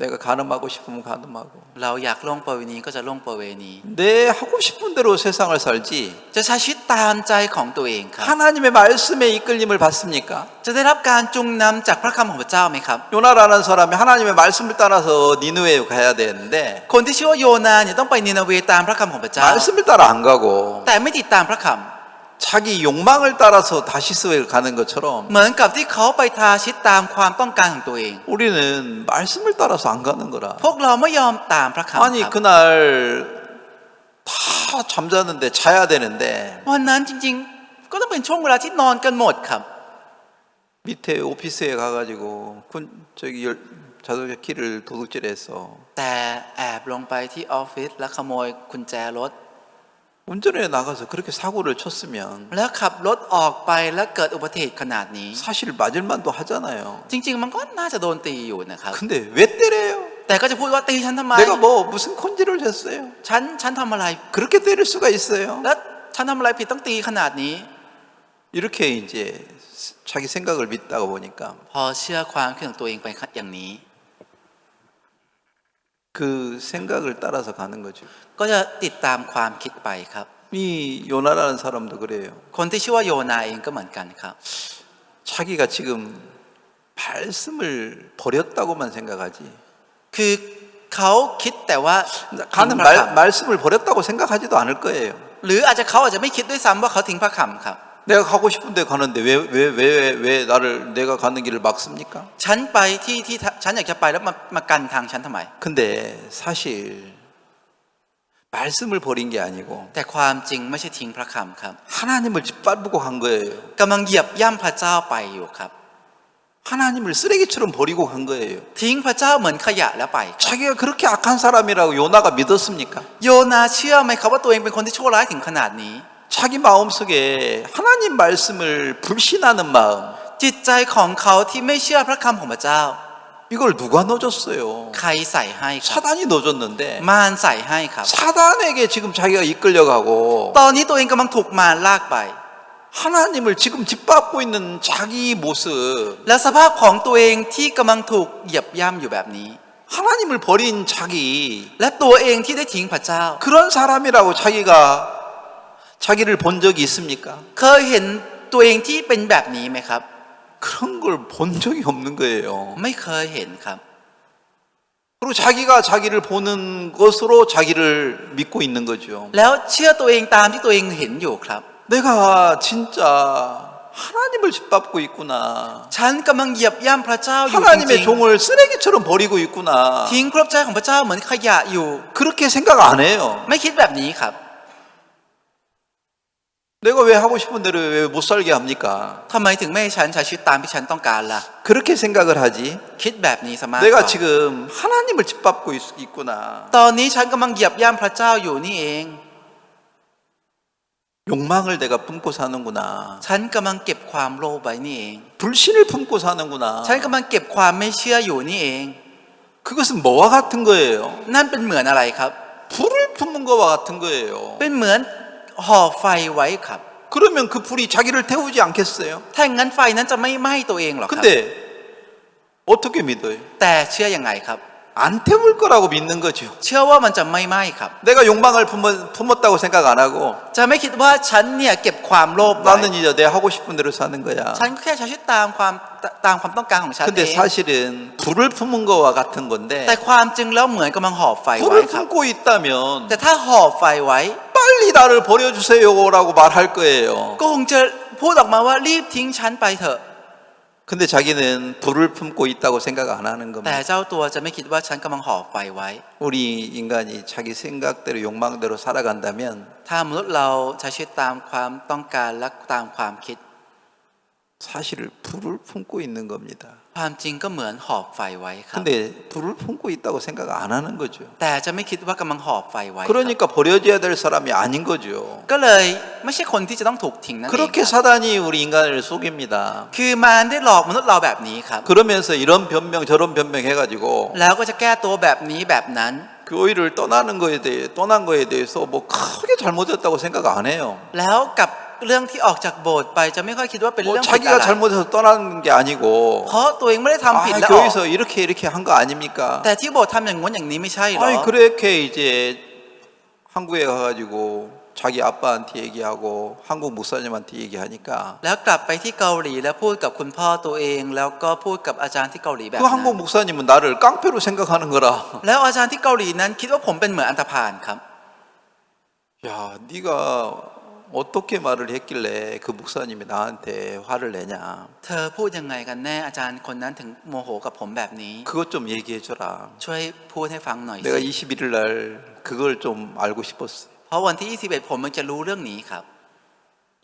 내가 가늠하고 싶으면 가늠하고 เราอยากล่วงประเวณีก็จะล่วงประเวณี 내 하고 싶은 대로 세상을 살지 จะใช้ชีวิตตามใจของตัวเองครับ 하나님의 말씀에 이끌림을 받습니까? จะได้รับการจูงนำจากพระคำของพระเจ้าไหมครับ 요나라는 사람이 하나님의 말씀을 따라서 니느웨에 가야 되는데 คนที่ชื่อว่าโยนาเนี่ยต้องไปนีนาเวตามพระคำของพระเจ้า 말씀을 따라 안 가고 แต่ไม่ติดตามพระคำ 자기 욕망을 따라서 다시스에 가는 것처럼 เหมือนกับที่เขาไปทาชิตตามความต้องการของตัวเอง 우리는 말씀을 따라서 안 가는 거라. พวกเราไม่ยอมตามพระคำ 아니 ครับ 그날 다 잠자는데 자야 되는데 วันนั้นจริงๆก็ต้องเป็นช่วงเวลาที่นอนกันหมดครับ 밑에 오피스에 가가지고 저기 자동차 키를 도둑질해서 แต่แอบลงไปที่ออฟฟิศแล้วขโมยกุญแจรถ 운전에 나가서 그렇게 사고를 쳤으면 แล้วขับรถออกไปแล้วเกิดอุบัติเหตุขนาดนี้ 사실 맞을 만도 하잖아요. จริงๆมันก็น่าจะโดนตีอยู่นะครับ 근데 왜 때려요? แต่ก็จะพูดว่าตีฉันทำไม 내가 뭐 무슨 컨지를 했어요? ฉันทำอะไร 그렇게 때릴 수가 있어요? แล้วฉันทำอะไรผิดต้องตีขนาดนี้ 이렇게 이제 자기 생각을 믿다가 보니까 พอเชื่อความคิดของตัวเองไปอย่างนี้ 그 생각을 따라서 가는 거죠. ก็จะติดตามความคิดไปครับ 이 요나라는 사람도 그래요. คนที่ชื่อว่าโยนาเองก็เหมือนกันครับ 자기가 지금 말씀을 버렸다고만 생각하지. คือเขาคิดแต่ว่าทิ้ง 가는 พระคำ 말씀을 버렸다고 생각하지도 않을 거예요. หรืออาจจะเขาอาจจะไม่คิดด้วยซ้ำว่าเขาทิ้งพระคำครับ 내가 가고 싶은데 가는데 왜 나를 내가 가는 길을 막습니까? ฉันไปที่ฉันอยากจะไปแล้วมากันทางฉันทำไม 근데 사실 말씀을 버린 게 아니고 แต่ความจริงไม่ใช่ทิ้งพระคำครับ 하나님을 짓밟고 간 거예요. กำลังเหยียบย่ำพระเจ้าไปอยู่ครับ 하나님을 쓰레기처럼 버리고 간 거예요. ทิ้งพระเจ้าเหมือนขยะแล้วไป 자기가 그렇게 악한 사람이라고 요나가 믿었습니까? โยนาเชื่อไหมครับว่าตัวเองเป็นคนที่ชั่วร้ายถึงขนาดนี้ 자기 마음속에 하나님 말씀을 불신하는 마음 จิตใจของเขาที่ไม่เชื่อพระคำของพระเจ้า 이걸 누가 넣어줬어요? ใครใส่ให้ครับ 사단이 넣어줬는데 มารใส่ให้ครับ 사단에게 지금 자기가 이끌려가고 ตอนนี้ตัวเองกำลังถูกมารลากไป 하나님을 지금 짓밟고 있는 자기 모습 และสภาพของตัวเองที่กำลังถูกเหยียบย่ำอยู่แบบนี้ 하나님을 버린 자기 และตัวเองที่ได้ทิ้งพระเจ้า 그런 사람이라고 자기를 본 적이 있습니까? เคยเห็นตัวเองที่เป็นแบบนี้ไหมครับ 그런 걸 본 적이 없는 거예요. ไม่เคยเห็นครับ 그리고 자기가 자기를 보는 것으로 자기를 믿고 있는 거죠. แล้วเชื่อตัวเองตามที่ตัวเองเห็นอยู่ครับ 내가 진짜 하나님을 짓밟고 있구나. ฉันกำลังเหยียบย่ำพระเจ้าอยู่จริ 하나님의 ง 종을 쓰레기처럼 버리고 있구나. ๆทิ้งพระเจ้าของพระเจ้าเหมือนขยะอยู่ 그렇게 생각 안 해요. ไม่คิดแบบนี้ครับ 내가 왜 하고 싶은 대로 왜 못 살게 합니까? ทำไมถึงไม่ให้ฉันใช้ชีวิตตามที่ฉันต้องการล่ะ 그렇게 생각을 하지. คิดแบบนี้ซะมากก 내가 ว่า 지금 하나님을 짓밟고 있구나. ตอนนี้ฉันกำลังเหยียบย่ำพระเจ้าอยู่นี่เอง 욕망을 내가 품고 사는구나. ฉันกำลังเก็บความโลภไว้นี่เอง 불신을 품고 사는구나. ฉันกำลังเก็บความไม่เชื่ออยู่นี่เอง 그것은 뭐와 같은 거예요? นั่นเป็นเหมือนอะไรครับ 불을 품는 거와 같은 거예요. เป็นเหมือนห่อไฟไว้ครับ 그러면 그 불이 자기를 태우지 않겠어요? ถ้าอย่างนั้นไฟนั้นจะไม่ไหม้ตัวเองหรอกครับ 근데 어떻게 믿어요? แต่เชื่อยังไงครับ 안 태울 거라고 믿는 거죠. เชื่อว่ามันจะไม่ไหม้ครับ 내가 욕망을 품었다고 생각 안 하고 จะไม่คิดว่าฉันเนี่ยเก็บความโลภไว้ 나는 이제 내 하고 싶은 대로 사는 거야. ฉันก็แค่ใช้ชีวิตตามความต้องการของฉันเอ 근데 ง 사실은 불을 품은 거와 같은 건데 แต่ความจริงแล้วเหมือนกำลังห่อไฟไว้ 불을 ครับ 품고 있다면 แต่ถ้าห่อไฟไว้ 빨리 나를 버려주세요라고 말할 거예요. ก็คงจะพูดออกมาว่ารีบทิ้งฉันไปเถอะ 근데 자기는 불을 품고 있다고 생각 안 하는 แต่ 겁니다. เจ้าตัวจะไม่คิดว่าฉันกำลังห่อไฟไว้ 우리 인간이 자기 생각대로 욕망대로 살아간다면 ถ้ามนุษย์เราใช้ชีวิตตามความต้องการและตามความคิด 사실을 불을 품고 있는 겁니다. ความจริงก็เหมือนหอบไฟไว้ครับ 근데 불을 품고 있다고 생각 안 하는 거죠. แต่จะไม่คิดว่ากำลังหอบไฟไว้ครับ 그러니까 버려져야 될 사람이 아닌 거죠. ก็เลยไม่ใช่คนที่จะต้องถูกทิ้งนั่นเอง 그렇게 ครับ 사단이 우리 인간을 속입니다. คือมารได้หลอกมนุษย์เราแบบนี้ครับ 그러면서 이런 변명 저런 변명 해가지고 แล้วก็จะแก้ตัวแบบนี้แบบนั้น 교회를 떠난 거에 대해서 뭐 크게 잘못했다고 생각 안 해요. แล้วกับเรื่องที่ออกจากโบสถ์ไปจะไม่ค่อยคิดว่าเป็น 뭐 เรื่องผิดอะ 자기가 ไร 잘못해서 떠나는 게 아니고 เพราะตัวเองไม่ได้ทำผิดแล้วออก 교회에서 이렇게 한 거 아닙니까? แต่ที่โบสถ์ทำอย่างงู้นอย่างนี้ไม่ใช่หรอ 아니 그렇게 이제 한국에 가가지고 자기 아빠한테 얘기하고 한국 목사님한테 얘기하니까 แล้วกลับไปที่เกาหลีแล้วพูดกับคุณพ่อตัวเอง แล้วก็พูดกับอาจารย์ที่เกาหลีแบบ 그 นั้น 한국 목사님은 나를 깡패로 생각하는 거라. แล้วอาจารย์ที่เกาหลีนั้นคิดว่าผมเป็นเหมือนอันธพาลครับ 야, 네가 어떻게 말을 했길래 그 목사님이 나한테 화를 내냐? เธอพูดยังไงกันแน่อาจารย์คนนั้นถึงโมโหกับผมแบบนี้ 그것 좀 얘기해 줘라. ช่วยพูดให้ฟังหน่อย 내가 สิ 21일 날 그걸 좀 알고 싶었어. เพราะวันที่ 21 ผมมันจะรู้เรื่องนี้ครับ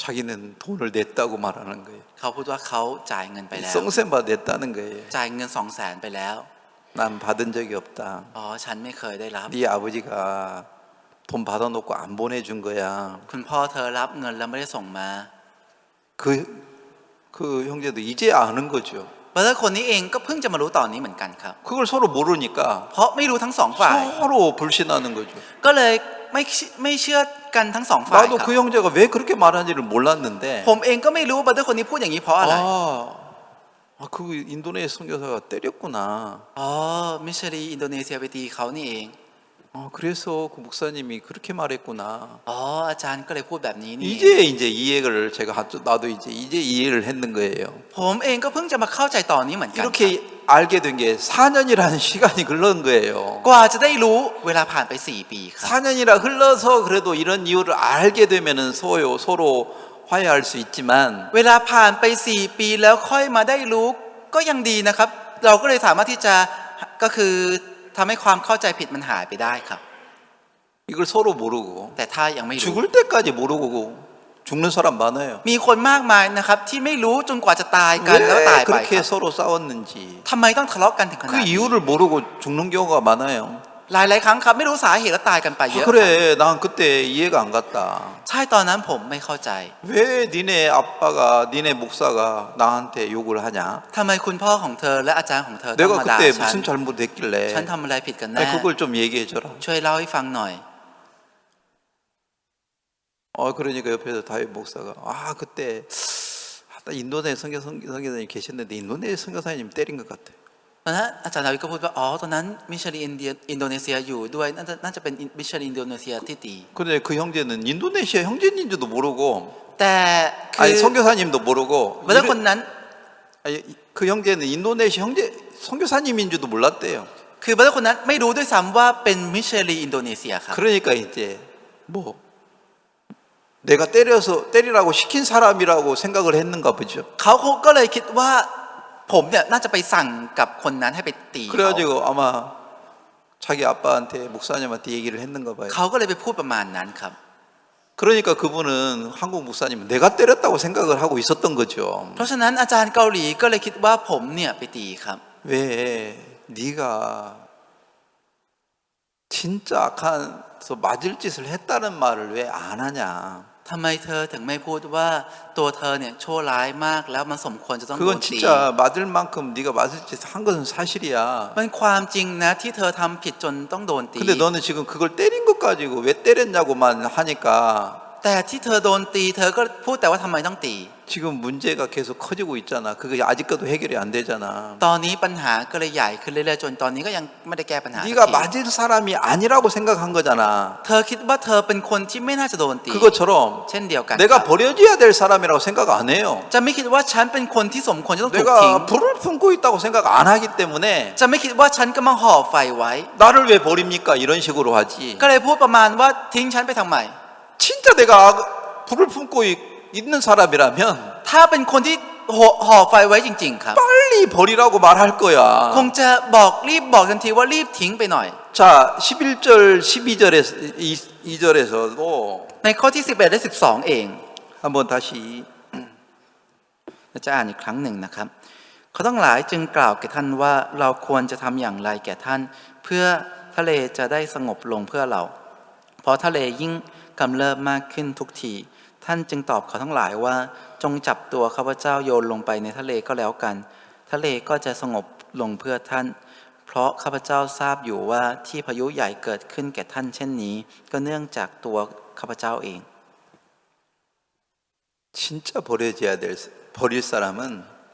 자기는 돈을 냈다고 말하는 거예요. เขาพูดว่าเขาจ่ายเงินไปแล้ว 성세바 냈다는 거예요. จ่ายเงิน 200,000 ไปแล้ว 난 받은 적이 없다. อ๋อฉันไม่เคยได้รับ 네 아버지가 돈 받아놓고 안 보내준 거야. คุณพ่อเธอรับเงินแล้วไม่ได้ส่งมา 그 형제도 이제 아는 거죠. บราเธอร์คนนี้เองก็เพิ่งจะมารู้ตอนนี้เหมือนกันครับ 그걸 서로 모르니까 เพราะไม่รู้ทั้งสองฝ่าย 서로 불신하는 거죠. ก็เลยไม่เชื่อกันทั้งสองฝ่าย 나도 ครับ 그 형제가 왜 그렇게 말하는지를 몰랐는데 ผมเองก็ไม่รู้บราเธอร์คนนี้พูดอย่างนี้เพราะอะไร 그 인도네시아 선교사가 때렸구나. อ๋อมิชชันนารีอินโดนีเซียไปตีเขานี่เอง 그래서 그 목사님이 그렇게 말했구나. อ๋ออาจารย์ก็เลยพูดแบบนี้นี่ 이제 이해를 제가 나도 이제 이해를 했는 거예요. ผมเองก็เพิ่งจะมาเข้าใจตอนนี้เหมือนกัน 이렇게 알게 된 게 4년이라는 시간이 흘른 거예요. กว่าจะได้รู้เวลาผ่านไป4 ปีครับ 4년이라 흘러서 그래도 이런 이유를 알게 되면은 서로 화해할 수 있지만 เวลาผ่านไป4 ปีแล้วค่อยมาได้รู้ก็ยังดีนะครับ เราก็เลยสามารถที่จะก็คือทำให้ความเข้าใจผิดมันหายไปได้ครับ 이걸 서로 모르고 แต่ถ้ายังไม่รู้ 죽을 때까지 모르고 죽는 사람 많아요. มีคนมากมายนะครับที่ไม่รู้จนกว่าจะตายกันแล้วตาย 왜 ไปค 그렇게 รับ 서로 싸웠는지 ทำไมต้องทะเลาะกันถึงขนา 그 ดนี้ 이유를 모르고 죽는 경우가 많아요. หลายๆครั้งครับไม่รู้สาเหตุแล้วตายกันไปเยอะ 그래 난 그때 이해가 안 갔다. ใช่ตอนนั้นผมไม่เข้าใจ 왜 니네 아빠가 니네 목사가 나한테 욕을 하냐? ทำไมคุณพ่อของเธอและอาจารย์ของเธอต้อง 내가 มาด่า 그때 ฉัน 무슨 잘못했길래? ฉันทำอะไรผิดกันแน่ 아니, 그걸 좀 얘기해 줘라. ช่วยเล่าให้ฟังหน่อย 그러니까 옆에서 다윗 목사가 그때 인도네시아 선교사님 계셨는데 인도네시아 선교사님 때린 것 같아. ตอนนั้นอาจารย์ดาวิดก็พูดว่าอ๋อตอนนั้นมิชลินอินโดนีเซียอยู่ด้วยน่าจะเป็นมิชลินอินโดนีเซียที่ตี 근데 그 형제는 인도네시아 형제인 줄도 모르고 แต่คื 아니 อ 선교사님도 모르고 เมื่อคนนั้น 아니, 그 형제는 인도네시아 형제 선교사님인 줄도 몰랐대요. คือเมื่อคนนั้นไม่รู้ด้วยซ้ำว่าเป็นมิชลินอินโดนีเซียครับ 그러니까 이제 뭐 내가 때리라고 시킨 사람이라고 생각을 했는가 보죠. เขาก็เลยคิดว่าผมเนี่ยน่าจะไปสั่งกับคนนั้นให้ไปตีเขา 그래가지고 아마 자기 아빠한테 목사님한테 얘기를 했는가 봐요. เขาก็เลยไปพูดประมาณนั้นครับ 그러니까 그분은 한국 목사님은 내가 때렸다고 생각을 하고 있었던 거죠. เพราะฉะนั้นอาจารย์เกาหลีก็เลยคิดว่าผมเนี่ยไปตีครับ 왜 네가 진짜 악한 맞을 짓을 했다는 말을 왜 안 하냐? ทำไมเธอถึงไม่พูดว่าตัวเธอเนี่ยชั่วร้ายมากแล้วมันสมควรจะต้องโด 그건 นตี 진짜 맞을 만큼 네가 맞을 짓 한 것은 사실이야. มันความจริงนะที่เธอทำผิดจนต้องโดนตี 근데 너는 지금 그걸 때린 것 가지고 왜 때렸냐고만 하니까 แต่ที่เธอโดนตีเธอก็พูดแต่ว่าทำไมต้องตี 지금 문제가 계속 커지고 있잖아. 그게 아직까지 해결이 안 되잖아. ตอนนี้ปัญหาก็เลยใหญ่ขึ้นเรื่อยๆจนตอนนี้ก็ยังไม่ได้แก้ปัญหาสัก 네가 ที 맞을 사람이 아니라고 생각한 거잖아. เธอคิดว่าเธอเป็นคนที่ไม่น่าจะโดนตี 그것처럼 เช่นเดียวกัน 내가 버려져야 될 사람이라고 생각 안 해요. จะไม่คิดว่าฉันเป็นคนที่สมควรจะต้องถูกทิ้ง 내가 불을 품고 있다고 생각 안 하기 때문에 จะไม่คิดว่าฉันกำลังห่อไฟไว้ 나를 왜 버립니까? 이런 식으로 하지. ก็เลยพูดประมาณว่าทิ้งฉันไปทำไม 진짜 내가 불을 품고 있는 사람이라면 ถ้าเป็นคนที่ห่อไฟไว้จริงๆครับ 빨리 버리라고 말할 ค 거야. งจะรีบบอกทันทีว่ารีบทิ้งไปหน่อย 자, 11절, 12절에서도 ในข้อที่11และ12เอง 한번 다시 จะอ่านอีกครั้งหนึ่งนะครับเขาทั้งหลายจึงกล่าวแก่ท่านว่าเราควรจะทำอย่างไรแก่ท่าน เพื่อทะเลจะได้สงบลงเพื่อเรา เพราะทะเลยิ่งกำเริบมากขึ้นทุกทีท่านจึงตอบเขาทั้งหลายว่าจงจับตัวข้าพเจ้าโยนลงไปในทะเลก็แล้วกัน ทะเลก็จะสงบลงเพื่อท่าน เพราะข้าพเจ้าทราบอยู่ว่าที่พายุใหญ่เกิดขึ้นแก่ท่านเช่นนี้ ก็เนื่องจากตัวข้าพเจ้าเอง 진짜 버릴 사람은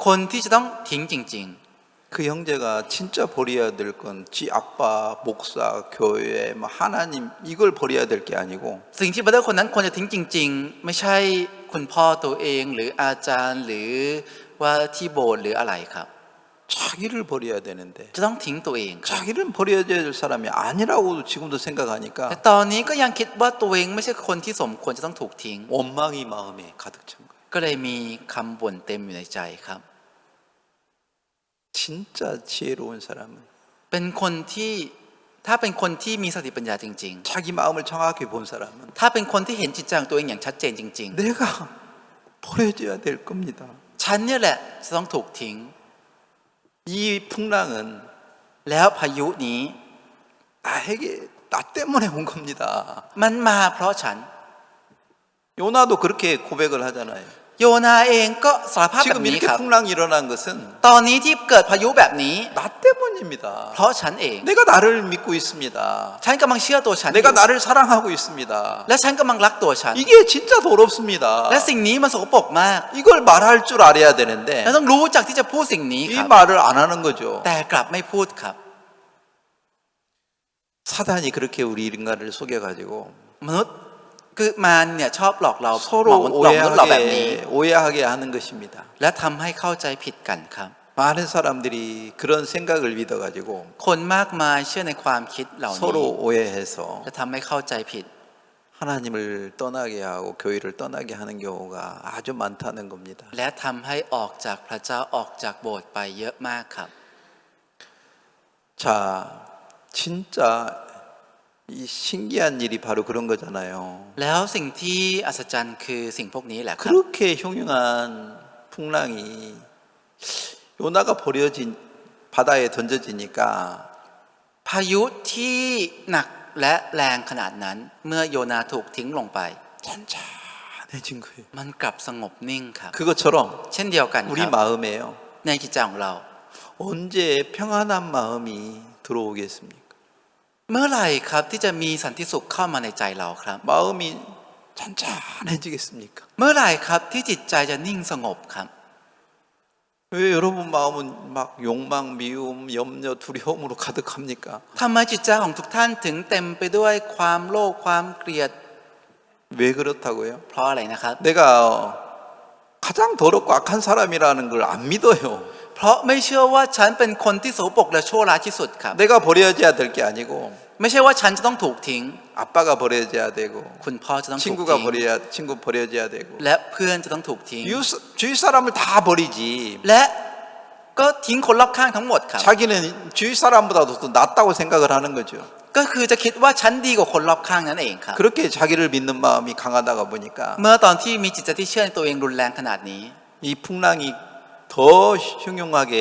คนที่จะต้องทิ้งจริง 그 형제가 진짜 버려야 될 건 지 아빠, 목사, 교회, 뭐 하나님 이걸 버려야 될 게 아니고 ๆ สิ่งที่บรรดาคนนั้นควรจะทิ้งจริงๆ ไม่ใช่คุณพ่อตัวเองหรืออาจารย์หรือว่าที่โบสถ์หรืออะไรครับ 자기를 버려야 되는데 จะต้องทิ้งตัวเองครับ 자기는 버려야 될 사람이 아니라고 지금도 생각하니까 แต่ตอนนี้ก็ยังคิดว่าตัวเองไม่ใช่คนที่สมควรจะต้องถูกทิ้ง 원망이 마음에 가득 찬 거예요. ก็เลยมีคำบ่นเต็มอยู่ในใจครับ 진짜 지혜로운 사람은 เป็นคนที่ถ้าเป็นคนที่มีสติปัญญาจริง 자기 마음을 정확히 본 사람은 ๆ ถ้าเป็นคนที่เห็นจิตใจของตัวเองอย่างชัดเจนจริง 내가 버려져야 될 겁니다. ๆ ฉันเนี่ยแหละจะต้องถูกทิ้ง 이 풍랑은 แล้วพายุนี้ 나 때문에 온 겁니다. มันมาเพราะฉัน 요나도 그렇게 고백을 하잖아요. โยนาเองก็สารภาพแบบ 지금 นี้ 이렇게 ครับ 풍랑이 일어난 것은 ตอนนี้ที่เกิดพายุแบบนี้ 나 때문입니다. เพราะฉันเอง 내가 나를 믿고 있습니다. ฉันกำลังเชื่อตัวฉันอยู่ 내가 나를 사랑하고 있습니다. และฉันกำลังรักตัวฉัน 이게 진짜 더럽습니다. และสิ่งนี้มันสกปรกมาก 이걸 말할 줄 알아야 되는데 และต้องรู้จักที่จะพูดสิ่งนี้ 이 ครับ 말을 안 하는 거죠. แต่กลับไม่พูดครับ 사단이 그렇게 우리 인간을 속여가지고 มนุษย์คือมารเนี่ยชอบหลอกเราหลอก 서로 มนุษย์เราแบบนี้ 오해하게 하는 것입니다. และทำให้เข้าใจผิดกันครับ 많은 사람들이 그런 생각을 믿어가지고 คนมากมายเชื่อในความคิดเหล่านี้ 서로 오해해서 และทำให้เข้าใจผิด 하나님을 떠나게 하고 교회를 떠나게 하는 경우가 아주 많다는 겁니다. และทำให้ออกจากพระเจ้าออกจากโบสถ์ไปเยอะมากครับ 자, 진짜 이 신기한 일이 바로 그런 거잖아요. แล้วสิ่งที่อัศจรรย์คือสิ่งพวกนี้แหละครับ 그렇게 흉흉한 풍랑이 요나가 버려진 바다에 던져지니까 พายุที่หนักและแรงขนาดนั้นเมื่อโยนาถูกทิ้งลงไป 잔잔해진 거예요. มันกลับสงบนิ่งครับ 그것처럼 เช่นเดียวกันค 우리 รับ 마음에요. ในจิตใจของเรา 언제 평안한 마음이 들어오겠습니까? เมื่อไหร่ครับที่จะมีสันติสุขเข้ามาในใจเราครับ 마음이 잔잔해지겠습니까? เมื่อไหร่ครับที่จิตใจจะนิ่งสงบครับ 왜 여러분 마음은 막 욕망, 미움, 염려, 두려움으로 가득합니까? ทำไมจิตใจของทุกท่านถึงเต็มไปด้วยความโลภความเกลียด 왜 그렇다고요? เพราะอะไรนะครับ 내가 가장 더럽고 악한 사람이라는 걸 안 믿어요. เพราะไม่เชื่อว่าฉันเป็นคนที่โสโปรกและชั่วร้ายที่สุดครับ 내가 버려져야 될 게 아니고 ไม่ใช่ว่าฉันจะต้องถูกทิ้ง 아빠가 버려져야 되고 คุณพ่อจะต้องถูก 친구가 ทิ้ง 친구 버려져야 되고 และเพื่อนจะต้องถูกทิ้ง 주위 사람을 다 버리지. และก็ทิ้งคนรอบข้างทั้งหมดครับ 자기는 주위 사람보다도 더 낫다고 생각을 하는 거죠. ก็คือจะคิดว่าฉันดีกว่าคนรอบข้างนั่นเองครับ 그렇게 자기를 믿는 마음이 강하다가 보니까 เมื่อตอนที่มีจิตใจที่เชื่อในตัวเองรุนแรงขนาดนี้ 이 풍랑이 더 흉흉하게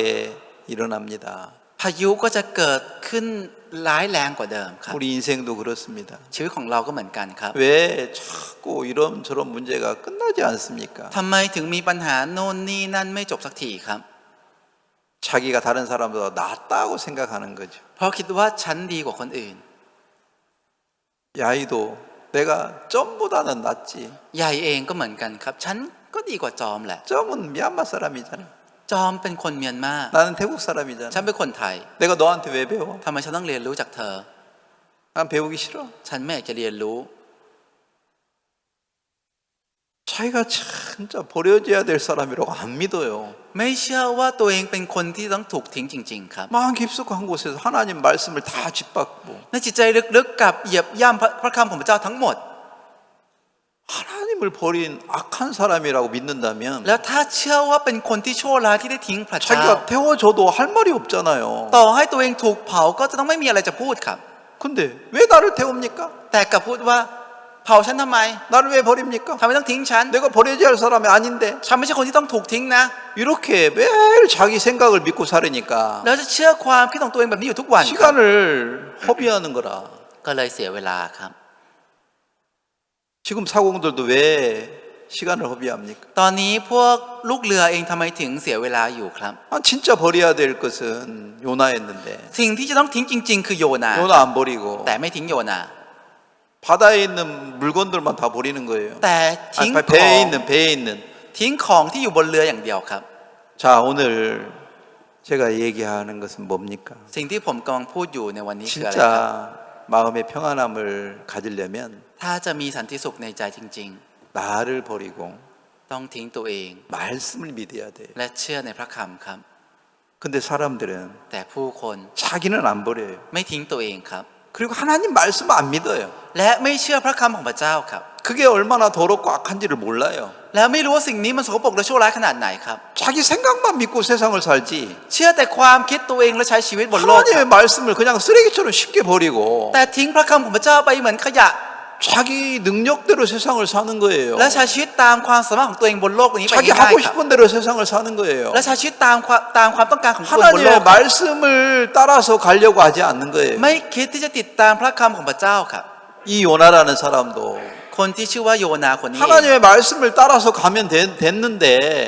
일어납니다. พายุก็จะเกิดขึ้นร้ายแรงกว่าเดิมครับ 우리 인생도 그렇습니다. ชีวิตของเราก็เหมือนกันครับ 왜 자꾸 이런저런 문제가 끝나지 않습니까? ทำไมถึงมีปัญหาโน่นนี่นั่นไม่จบสักทีครับ 자기가 다른 사람보다 낫다고 생각하는 거죠. เพราะคิดว่าฉันดีกว่าคนอื่น 야이도 내가 점보다는 낫지. ใหญ่เองก็เหมือนกันครับ ฉันก็ดีกว่าจอมแหละ 점은 미얀마 사람이잖아. จอมเป็นคนเมียนมา 나는 태국 ฉัน 사람이잖아. เป็นคนไทย 내가 너한테 왜 배워? ทำไมฉันต้องเรียนรู้จากเธอ 난 배우기 싫어. ฉันไม่อยากจะเรียนรู้ 자기가 진짜 버려져야 될 사람이라고 안 믿어요. ไม่เชื่อว่าตัวเองเป็นคนที่ต้องถูกทิ้งจริงๆครับ 마음 깊숙한 곳에서 하나님 말씀을 다 짓밟고 ในจิตใจลึกๆกับเหยียบย่ำพระคำของพระเจ้าทั้งหมด 하나님을 버린 악한 사람이라고 믿는다면 แล้วถ้าเชื่อว่าเป็นคนที่ชั่วร้ายที่ได้ทิ้งพระเจ้า 자기가 태워줘도 할 말이 없잖아요. ต่อให้ตัวเองถูกเผาก็จะต้องไม่มีอะไรจะพูดครับ 근데 왜 나를 태웁니까? แต่กลับพูดว่าเผาฉันทำไม 나를 왜 버립니까? ทำไมต้องทิ้งฉัน 내가 버려져야 할 사람이 아닌데 ฉันไม่ใช่คนที่ต้องถูกทิ้งนะ 이렇게 매일 자기 생각을 믿고 살으니까 แล้วจะเชื่อความคิดของตัวเองแบบนี้อยู่ทุกวันครับ 시간을 허비하는 거라. ก็เลยเสียเวลาครับ 지금 사공들도 왜 시간을 허비합니까? ตอนนี้พวกลูกเรือเองทำไมถึงเสียเวลาอยู่ครับ 아, 진짜 버려야 될 것은 요나였는데 สิ่งที่จะต้องทิ้งจริงๆคือโยนา 요나 안 버리고 แต่ไม่ทิ้งโยนา 바다에 있는 물건들만 다 버리는 거예요. แต่ทิ้ง 아니, ของ 배에 있는 ทิ้งของที่อยู่บนเรืออย่างเดียวครับ 자, 오늘 제가 얘기하는 것은 뭡니까? สิ่งที่ผมกำลังพูดอยู่ในวันนี้คืออะไรครับ 진짜 마음의 평안함을 가지려면 ถ้าจะมีสันติสุขในใจจริง 나를 버리고 ๆ ต้องทิ้งตัวเอง 말씀을 믿어야 돼. และเชื่อในพระคำครับ 근데 사람들은 แต่ผู้คน 자기는 안 버려요. ไม่ทิ้งตัวเองครับ 그리고 하나님 말씀 안 믿어요. และไม่เชื่อพระคำของพระเจ้าครับ 그게 얼마나 더럽고 악한지를 몰라요. แล้วไม่รู้ว่าสิ่งนี้มันสกปรกและชั่วร้ายขนาดไหนครับ 자기 생각만 믿고 세상을 살지. เชื่อแต่ความคิดตัวเองและใช้ชีวิตบนโลกครับ 하나님의 말씀을 그냥 쓰레기처럼 쉽게 버리고 แต่ทิ้งพระคำของพระเจ้าไปเหมือนขยะ 자기 능력대로 세상을 사는 거예요. และใช้ชีวิตตามความสามารถของตัวเองบนโลกนี้ไป 자기 ง่าย 하고 ๆครับ 싶은 대로 세상을 사는 거예요. และใช้ชีวิตตามความต้องการของตัวเองบนโล 하나님의 กครับ 말씀을 따라서 가려고 하지 않는 거예요. ไม่คิดที่จะติดตามพระคำของพระเจ้าครับ 이 요나라는 사람도 คนที่ชื่อว่าโยนาคนนี้ 하나님의 말씀을 따라서 가면 됐는데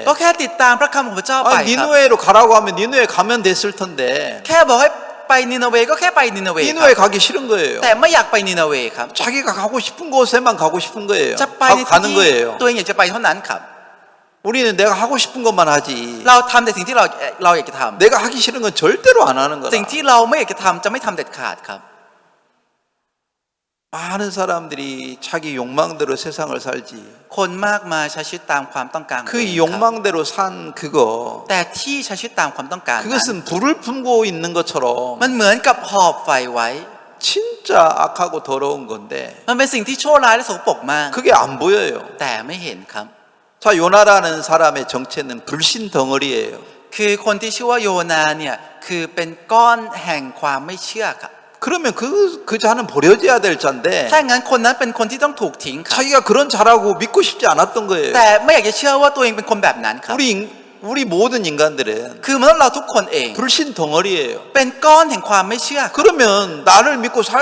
ก็แค่ติดตามพระคำของพระเจ้าไป 아니, ครับ 니누에로 가라고 하면 니누에 가면 됐을 텐데 แค่บอกให้ไปนินาเวก็แค่ไปนินาเวครับ 니누에 가기 싫은 거예요. แต่ไม่อยากไปนินาเวครับ 자기가 가고 싶은 곳에만 가고 싶은 거예요. จะไปใน 가는 ที่ 거예요. ตัวเองอยากจะไปเท่านั้นครับ 우리는 내가 하고 싶은 것만 하지. เราทำแต่สิ่งที่เราอยากจะทำ 내가 하기 싫은 건 절대로 안 하는 สิ่ง 거다. ที่เราไม่อยากจะทำจะไม่ทำเด็ดขาดครับ 많은 사람들이 자기 욕망대로 세상을 살지. คนมากมายใช้ชีวิตตามความต้องการของตัวเอง 그 ครับ 욕망대로 산 그거 แต่ที่ใช้ชีวิตตามความต้องการนั้น 그것은 불을 품고 있는 것처럼 มันเหมือนกับหอบไฟไว้ 진짜 악하고 더러운 건데 มันเป็นสิ่งที่ชั่วร้ายและสกปรกมาก 그게 안 보여요. แต่ไม่เห็นครับ 자, 요나라는 사람의 정체는 불신 덩어리예요. คือคนที่ชื่อว่าโยนาเนี่ยคือเป็นก้อนแห่งความไม่เชื่อครับ 그러면 그 자는 버려져야 될 자인데 ถ้างั้นคนนั้นเป็นคนที่ต้องถูกทิ้งครับ 자기가 그런 자라고 믿고 싶지 않았던 거예요. แต่ไม่อยากจะเชื่อว่าตัวเองเป็นคนแบบนั้นครับ 우리 모든 인간들은 คือมนุษย์เราทุกคนเอง 불신 덩어리예요. เป็นก้อนแห่งความไม่เชื่อ 그러면 나를 믿고 살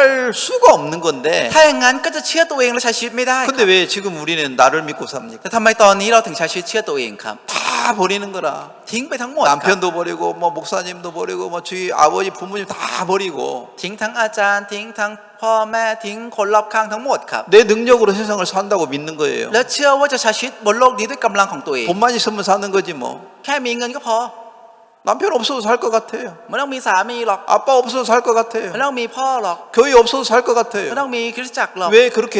수가 없는 건데 ถ้าอย่างนั้นก็จะเชื่อตัวเองและใช้ชีวิตไม่ได้ครับ 근데 왜 지금 우리는 나를 믿고 삽니까? แต่ทำไมตอนนี้เราถึงใช้ชีวิตเชื่อตัวเองครับ 다 버리는 거라. ทิ้งไปทั้งหมดครับ 남편도 버리고 뭐 목사님도 버리고 뭐 주위 아버지 부모님 다 버리고 ทิ้งทั้งอาจารย์ทิ้งทั้งพ่อแม่ทิ้งคนรอบข้างทั้งหมดครับ 내 능력으로 세상을 산다고 믿는 거예요. และเชื่อว่าจะใช้ชีวิตบนโลกนี้ด้วยกำลังของตัวเอง 돈만 있으면 사는 거지 뭐. แค่มีเงินก็พอ 남편 없어도 살 것 같아요. ไม่ต้องมีสามีหรอก 아빠 없어도 살 것 같아요. ไม่ต้องมีพ่อหรอก 교회 없어도 살 것 ไม่ 같아요. ต้องมีคริสตจักรหรอก 왜 그렇게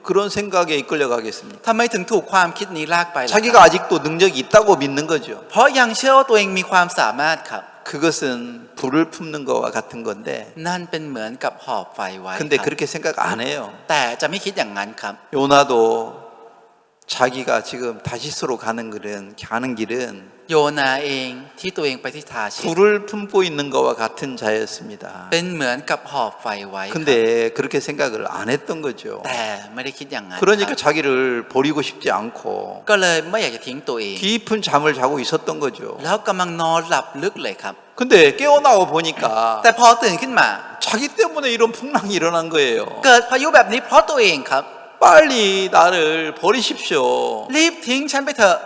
그런 생각에 이끌려 가겠습니까? ทำไมถึงถูกความคิดนี้ลากไปล่ะครับ 자기가 아직도 능력이 있다고 믿는 거죠. เพราะยังเชื่อว่าตัวเองมีความสามารถครับ 그것은 불을 품는 거와 같은 건데 นั่นเป็นเหมือนกับหอบไฟไว้ 근데 ครับ 그렇게 생각 안 해요. แต่จะไม่คิดอย่างนั้นครับ 요나도 자기가 지금 다시스로 가는 길은 โยนาเองที่ตัวเองไปที่ทาชิ 불을 품고 있는 거와 같은 자였습니다. เป็นเหมือนกับหอบไฟไว้ครับ 근데 그렇게 생각을 안 했던 거죠. แต่ไม่ได้คิดอย่างนั้น 그러니까 ครับ 자기를 버리고 싶지 않고 ก็เลยไม่อยากจะทิ้งตัวเอง 깊은 잠을 자고 있었던 거죠. แล้วกำลังนอนหลับลึกเลยครับ 근데 깨어나고 보니까 แต่พอตื่นขึ้นมา 자기 때문에 이런 풍랑이 일어난 거예요. เกิดพายุแบบนี้เพราะตัวเองครับ 빨리 나를 버리십시오. รีบทิ้งฉันไปเถอะ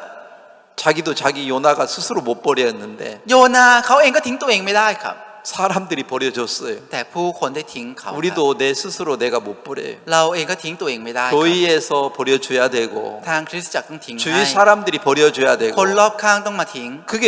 자기도 자기 요나가 스스로 못 버렸는데 โยนาเขาเองก็ทิ้งตัวเองไม่ได้ครับ 사람들이 버려줬어요. แต่ผู้คนได้ทิ้งเขาครับ 우리도 내 스스로 내가 못 버려요. เราเองก็ทิ้งตัวเองไม่ได้ครับ 교회에서 버려줘야 되고 ทางคริสตจักรต้องทิ้ง 주위 ให้ 사람들이 버려줘야 되고 คนรอบข้างต้องมาทิ้ง 그게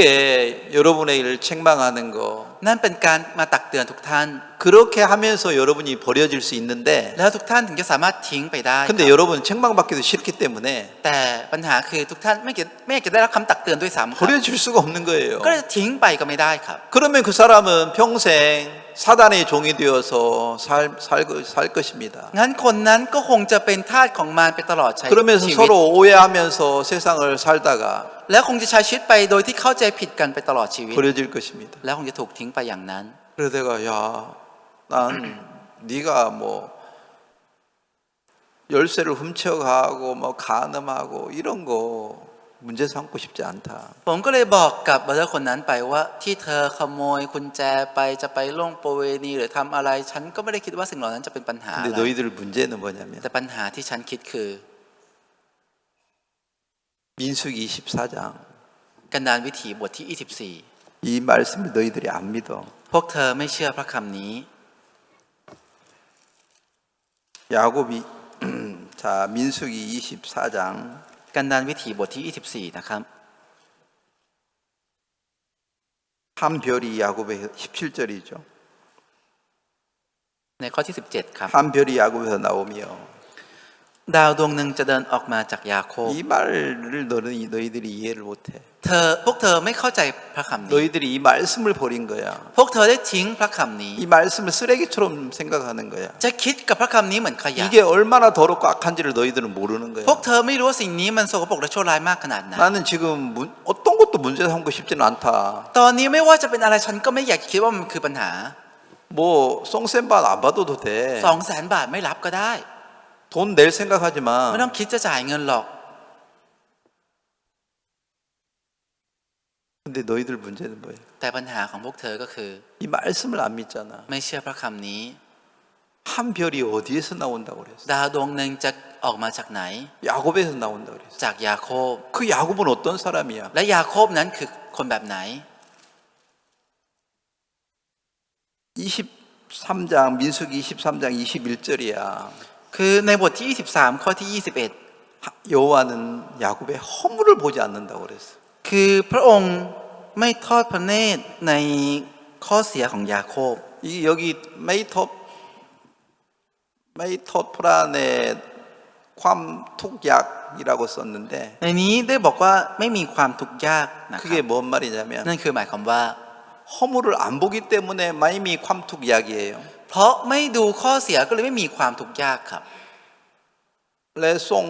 여러분의 일을 책망하는 거 นั่นเป็นการมาตักเตือนทุกท่าน 그렇게 하면서 여러분이 버려질 수 있는데 แล้วทุกท่านถึงจะสามารถทิ้งไปได้ 근데 여러분 책망받기도 싫기 때문에 แต่ปัญหาคือทุกท่านไม่อยากจะได้รับคำตักเตือนด้วยซ้ำครับ 버려줄 수가 없는 거예요. ก็จะทิ้งไปก็ไม่ได้ครับ 그러면 그 사람은 평생 사단의 종이 되어서 살 것입니다. งั้นคนนั้นก็คงจะเป็นทาสของมารไปตลอดชีวิต 그러면서 서로 오해하면서 세상을 살다가 แล้วคงจะใช้ชีวิตไปโดยที่เข้าใจผิดกันไปตลอดชีวิต 버려질 것입니다. แล้วคงจะถูกทิ้งไปอย่างนั้น 그래서 내가 야, 난 네가 뭐 열쇠를 훔쳐가고 뭐 간음하고 이런 거 문제 삼고 싶지 않다. ผมก็เลยบอกกับบรรดาคนนั้นไปว่าที่เธอขโมยกุญแจไปจะไปล่วงประเวณีหรือทำอะไรฉันก็ไม่ได้คิดว่าสิ่งเหล่านั้นจะเป็นปัญหา 근데 อะไร 너희들 문제는 뭐냐면 แต่ปัญหาที่ฉันคิดคือ 민수기 24장 กันดารวิถีบทที่ 이 말씀을 너희들이 안 믿어. 24 พวกเธอไม่เชื่อพระคำนี้ 야곱이 자 민수기 24장 กันดารวิถีบทที่ 24 นะครับ 한 별이 야곱의 17절이죠. ในข้อที่ 17 ครับ 한 별이 야곱에서 나오며 ดาวดวงหนึ่งจะเดินออกมาจากยาโคบ 이 말을 너희들이 이해를 못해. พวกเธอไม่เข้าใจพระคำนี้ 너희들이 이 말씀을 버린 거야. พวกเธอได้ทิ้งพระคำนี้ 이 말씀을 쓰레기처럼 생각하는 거야. จะคิดกับพระคำนี้เหมือนขยะ 이게 얼마나 더럽고 악한지를 너희들은 모르는 거야. พวกเธอไม่รู้ว่าสิ่งนี้มันสกปรกและชั่วร้ายมากขนาดไหน 나는 지금 어떤 것도 문제 삼고 싶지는 않다. ตอนนี้ไม่ว่าจะเป็นอะไรฉันก็ไม่อยากคิดว่ามันคือปัญหา 뭐 송센반 안 받아도 돼. 200,000 บาทไม่รับก็ได้ 돈 낼 생각하지 ไม่ 마. ต้องคิดจะจ่ายเงินหรอก 근데 너희들 문제는 뭐야? แต่ปัญหาของพวกเธอก็คือ 이 말씀을 안 믿잖아. ไม่เชื่อพระคำนี้ 한 별이 어디에서 나온다고 그랬어? ดาวดวงหนึ่งจะออกมาจากไหน 야곱에서 나온다고 그랬어. จากยาโคบ 그 야곱은 어떤 사람이야? และยาโคบนั้นคือคนแบบไหน 23장 민수기 23장 21절이야. คือในบทที่ 23 ข้อที่ 여호와는 야곱의 허물을 보지 않는다고 그랬어. 21 คือพระองค์ไม่ทอดพระเนตรในข้อเสียของยาโคบ 이 여기 메이톱 ไม่โทษพระในความทุกข์ยาก이라고 썼는데 ในนี้ได้บอกว่าไม่มีความทุกข์ยากนะครั 그게 บ 뭔 말이냐면 นั่นคือหมายความว่า 허물을 안 보기 때문에 마임이ความทุกข์ยาก이에요. เพราะไม่ดูข้อเสียก็เลยไม่มีความทุกข์ยากครับ และทรง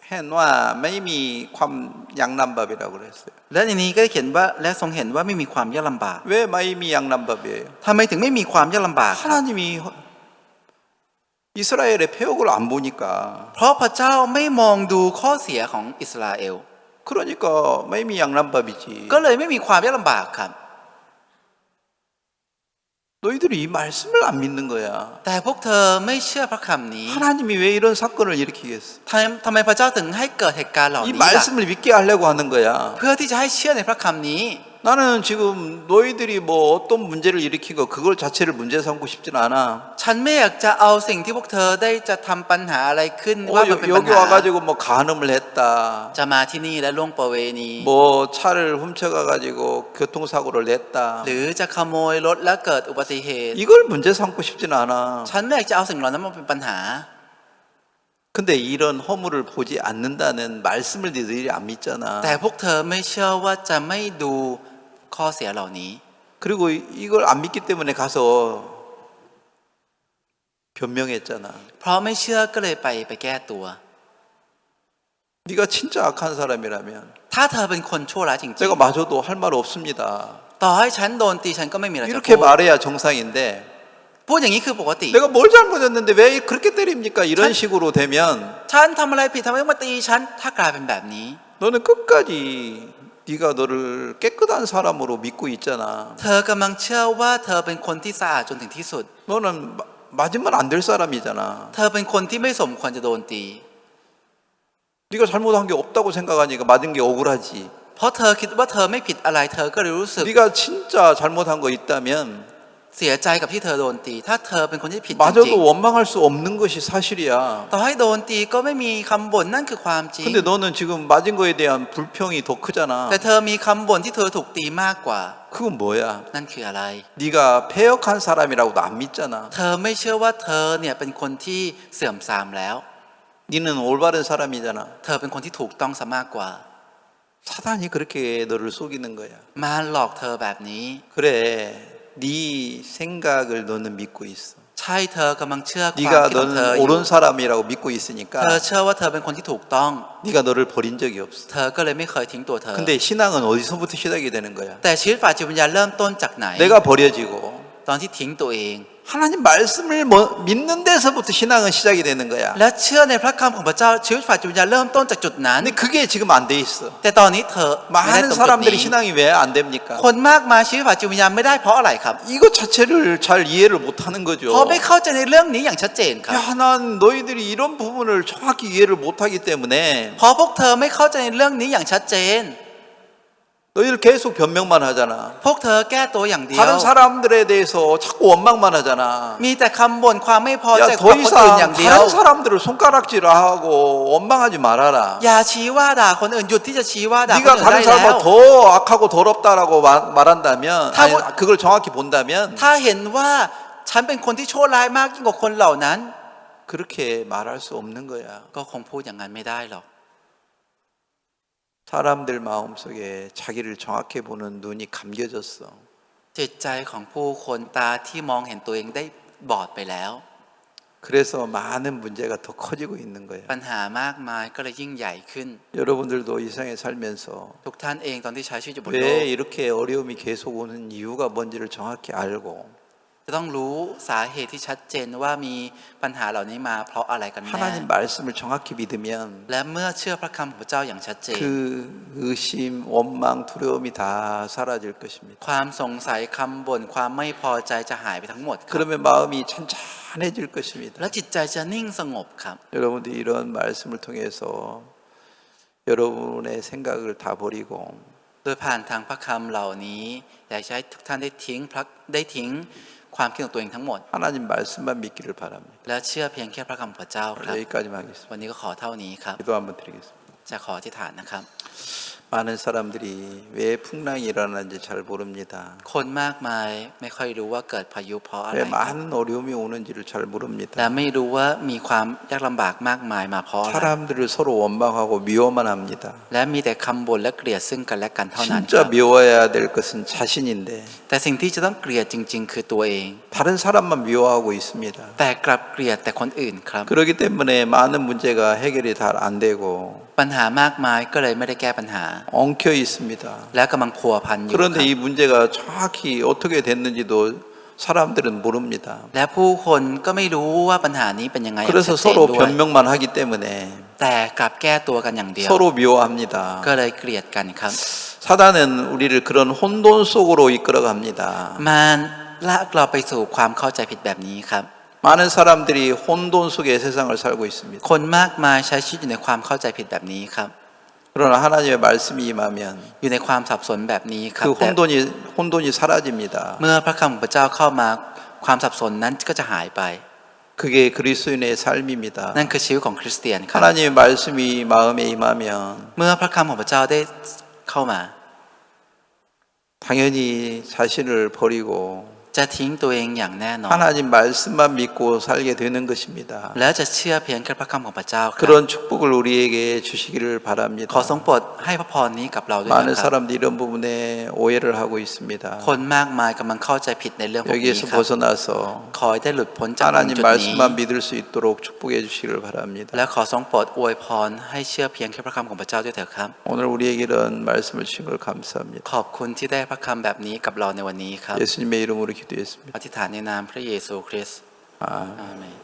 เห็นว่าไม่มีความ양난밥이라고 그랬어요. และในนี้ก็ได้เขียนว่าและทรงเห็นว่าไม่มีความยากลำบาก 왜 마임이 양난밥이에요? ทำไมถึงไม่มีความยากลำบากครับ 하나님이 이스라엘의 폐역을 안 보니까 เพราะพระเจ้าไม่มองดูข้อเสียของอิสราเอล 그러니까 마임이 양난밥이지. ก็เลยไม่มีความยากลำบากครับ 너희들이 이 말씀을 안 믿는 거야. แต่พวกเธอไม่เชื่อพระคำนี้ 하나님이 왜 이런 사건을 일으키겠어? ทำไมพระเจ้าถึงให้เกิดเหตุการณ์เหล่า 이 นี้ล่ะ 말씀을 믿게 하려고 하는 거야. เพื่อที่จะให้เชื่อในพระคำนี้ 나는 지금 너희들이 뭐 어떤 문제를 일으킨 거 그걸 자체를 문제 삼고 싶진 않아. ฉันไม่อยากจะเอาสิ่งที่พวกเธอได้จะทำปัญหาอะไรขึ้นว่ามันเป็นปัญ 여기 หา 와가지고 뭐 간음을 했다. จะมาที่นี่และล่วงประเวณี 뭐 차를 훔쳐가가지고 교통사고를 냈다. หรือจะขโมยรถแล้วเกิดอุบัติเหตุ 이걸 문제 삼고 싶진 않아. ฉันไม่อยากจะเอาสิ่งเหล่านั้นมาเป็นปัญหา 근데 이런 허물을 보지 않는다는 말씀을 너희들이 안 믿잖아. แต่พวกเธอไม่เชื่อว่าจะไม่ดูข้อเสียเหล่านี้ 그리고 이걸 안 믿기 때문에 가서 변명했잖아. เพราะไม่เชื่อก็เลยไปแก้ตัว 네가 진짜 악한 사람이라면 ถ้าเธอเป็นคนชั่วร้ายจริง 제가 마저도 할 말 없습니다. ๆต่อให้ฉันโดนตีฉันก็ไม่มีอะไรจะ 이렇게 พูด 말해야 정상인데 พูดอย่างนี้คือปกติ 내가 뭘 잘못했는데 왜 그렇게 때립니까? 이런 식으로 되면 ฉันทำอะไรผิดทำไมต้องมาตีฉันถ้ากลายเป็นแบบนี้ 너는 끝까지 네가 너를 깨끗한 사람으로 믿고 있잖아. เธอกำลังเชื่อว่าเธอเป็นคนที่สะอาดจนถึงที่สุด 너는 맞으면 안 될 사람이잖아. เธอเป็นคนที่ไม่สมควรจะโดนตี 네가 잘못한 게 없다고 생각하니까 맞은 게 억울하지. เพราะเธอคิดว่าเธอไม่ผิดอะไรเธอก็เลยรู้สึก 네가 진짜 잘못한 거 있다면 เสียใจกับที่เธอโดนตี ถ้าเธอเป็นคนที่ผิดจริง 마저도 원망할 수 없는 것이 사실이야. ๆต่อให้โดนตีก็ไม่มีคำบ่นนั่นคือความจริง 근데 너는 지금 맞은 거에 대한 불평이 더 크잖아. แต่เธอมีคำบ่นที่เธอถูกตีมากกว่า 그건 뭐야? นั่นคืออะไร 네가 폐역한 사람이라고도 안 믿잖아. เธอไม่เชื่อว่าเธอเนี่ยเป็นคนที่เสื่อมทรามแล้ว 네는 올바른 사람이잖아. เธอเป็นคนที่ถูกต้องซะมากกว่า 사단이 그렇게 너를 속이는 거야. มารหลอกเธอแบบนี้ 그래, 네 생각을 너는 믿고 있어. ใช่เธอกำลังเชื่อความ 네가 คิดของเธอ 너는 อยู่ 옳은 사람이라고 믿고 เธอ 있으니까 เชื่อว่าเธอเป็นคนที่ถูกต้อง 네가 너를 버린 적이 없어. เธอก็เลยไม่เคยทิ้งตัวเธอ 근데 신앙은 어디서부터 시작이 되는 거야? แต่ชีวิตฝ่ายจิตวิญญาณเริ่มต้นจากไหน 내가 버려지고 ตอนที่ทิ้งตัวเอง 하나님 말씀을 믿는 데서부터 신앙은 시작이 되는 거야. และเชื่อในพระคำของพระเจ้าชีวิตฝ่ายจิตวิญญาณเริ่มต้นจากจุดนั้น 근데 그게 지금 안 돼 있어. แต่ตอนนี้เธอไม่ได้ 많은 ตรงจุด 사람들이 นี้ 신앙이 왜 안 됩니까? คนมากมายชีวิตฝ่ายจิตวิญญาณไม่ได้เพราะอะไรครับ 이것 자체를 잘 이해를 못 하는 เพ 거죠. ราะไม่เข้าใจในเรื่องนี้อย่างชัดเจนครับ 야, 난 너희들이 이런 부분을 정확히 이해를 못 하기 때문에 เพราะพวกเธอไม่เข้าใจในเรื่องนี้อย่างชัดเจน 너희들 계속 변명만 하잖아. พวกเธอแก้ตัวอย่างเดียว 다른 사람들에 대해서 자꾸 원망만 하잖아. มีแต่คำบ่นความไม่พอใจ 야, กับคนอื่นอ 더 ย่างเดียว 이상 다른 사람들을 손가락질하고 원망하지 말아라. อย่าชี้ว่าด่าคนอื่นหยุดที่จะชี้ว่าด่าคน 네가 อื่นได้ 다른 แล้ว 사람보다 더 악하고 더럽다라고 말한다면, 아니, 그걸 정확히 본다면 ถ้าเห็นว่าฉันเป็นคนที่ชั่วร้ายมากยิ่งกว่าคนเหล่านั้น 그렇게 말할 수 없는 거야. ก็คงพูดอย่างนั้นไม่ได้หรอก 사람들 마음속에 자기를 정확히 보는 눈이 감겨졌어. จิตใจของผู้คนตาที่มองเห็นตัวเองได้บอดไปแล้ว 그래서 많은 문제가 더 커지고 있는 거야. ปัญหามากมายก็เลยยิ่งใหญ่ขึ้น 여러분들도 이 세상에 살면서 ทุกท่านเองตอนที่ใช้ชีวิตอยู่บนโลก 왜 이렇게 어려움이 계속 오는 이유가 뭔지를 정확히 알고 จะต้องรู้สาเหตุที่ชัดเจนว่ามีปัญหาเหล่านี้มาเพราะอะไรกันแน่ 하나님 말씀을 정확히 믿으면 และเมื่อเชื่อพระคำของพระเจ้าอย่างชัดเจน 그 의심, 원망, 두려움이 다 사라질 것입니다. ความสงสัยคำบ่นความไม่พอใจจะหายไปทั้งหมดครับ 그러면 마음이 찬찬해질 것입니다. และจิตใจจะนิ่งสงบครับ 여러분들이 이런 말씀을 통해서 여러분의 생각을 다 버리고 โดยผ่านทางพระคำเหล่านี้อยากให้ทุกท่านได้ทิ้งความคิดของตัวเองทั้งหมด 하나님 말씀만 믿기를 바랍니다. และเชื่อเพียงแค่พระคำพระเจ้าครับ 여기까지만 하겠습니다. วันนี้ก็ขอเท่านี้ครับ 기도 한번 드리겠습니다. จะขออธิษฐานนะครับ 많은 사람들이 왜 풍랑이 일어나는지 잘 모릅니다. คนมากมายไม่ค่อยรู้ว่าเกิดพายุเพราะอะไร 왜 ครับ 많은 어려움이 오는지를 잘 และ 모릅니다. ไม่รู้ว่ามีความยากลำบากมากมายมาเพราะอะไร 사람들을 서로 원망하고 미워만 합니다. และมีแต่คำบ่นและเกลียดซึ่งกันและกันเท่านั้นค 진짜 รับ 미워해야 될 것은 자신인데 แต่สิ่งที่จะต้องเกลียดจริง ๆ คือตัวเอง 다른 사람만 미워하고 있습니다. แต่กลับเกลียดแต่คนอื่นครับ 그렇기 때문에 많은 문제가 해결이 잘 안 되고 ปัญหามากมายก็เลยไม่ได้แก้ปัญหา 엉켜 있습니다. และกำลังพัวพันอยู่ค 그런데 รับ 이 문제가 정확히 어떻게 됐는지도 사람들은 모릅니다. และผู้คนก็ไม่รู้ว่าปัญหานี้เป็นยังไง 그래서 ชัดเจน 서로 ด้วย 변명만 하기 때문에 แต่กลับแก้ตัวกันอย่างเดียว 서로 미워합니다. ก็เลยเกลียดกันครับ 사단은 우리를 그런 혼돈 속으로 이끌어 갑니다. มารลากเราไปสู่ความเข้าใจผิดแบบนี้ครับ 많은 사람들이 혼돈 속의 세상을 살고 있습니다. คนมากมายใช้ชีวิตอยู่ในความเข้าใจผิดแบบนี้ครับ 그러나 하나님의 말씀이 임하면 อยู่ในความสับสนแบบนี้ครับ 그 แต่ 혼돈이 사라집니다. เมื่อพระคำของพระเจ้าเข้ามาความสับสนนั้นก็จะหายไป 그게 그리스도인의 삶입니다. นั่นคือชีวิตของคริสเตียนครับ 하나님의 말씀이 마음에 임하면 เมื่อพระคำของพระเจ้าได้เข้ามา 당연히 자신을 버리고 จะทิ้งตัวเองอย่างแน่นอน 하나님 말씀만 믿고 살게 되는 것입니다. และจะเชื่อเพียงแค่พระคำของพระเจ้าครับ 그런 축복을 우리에게 주시기를 ขอ 바랍니다. ทรงโปรดให้พระพรนี้กับเราด้วย 많은 นะครับ 사람들이 이런 부분에 오해를 하고 있습니다. คนมากมายกำลังเข้าใจผิดในเรื่องพวกนี้ 여기에서 ครับ 벗어나서 ขอให้ได้หลุดพ้นจากตรง 하나님 จุดนี้ 말씀만 믿을 수 있도록 축복해 주시기를 바랍니다. และขอทรงโปรดอวยพรให้เชื่อเพียงแค่พระคำของพระเจ้าด้วยเถิดครับ 오늘 우리에게 이런 말씀을 주신 걸 감사합니다. ขอบคุณที่ได้พระคำแบบนี้กับเราในวันนี้ครับ 예수님의 이름으로 기도했습니다. อธิษฐานในนามพระเยซูคริสต์ 아멘. อาเมน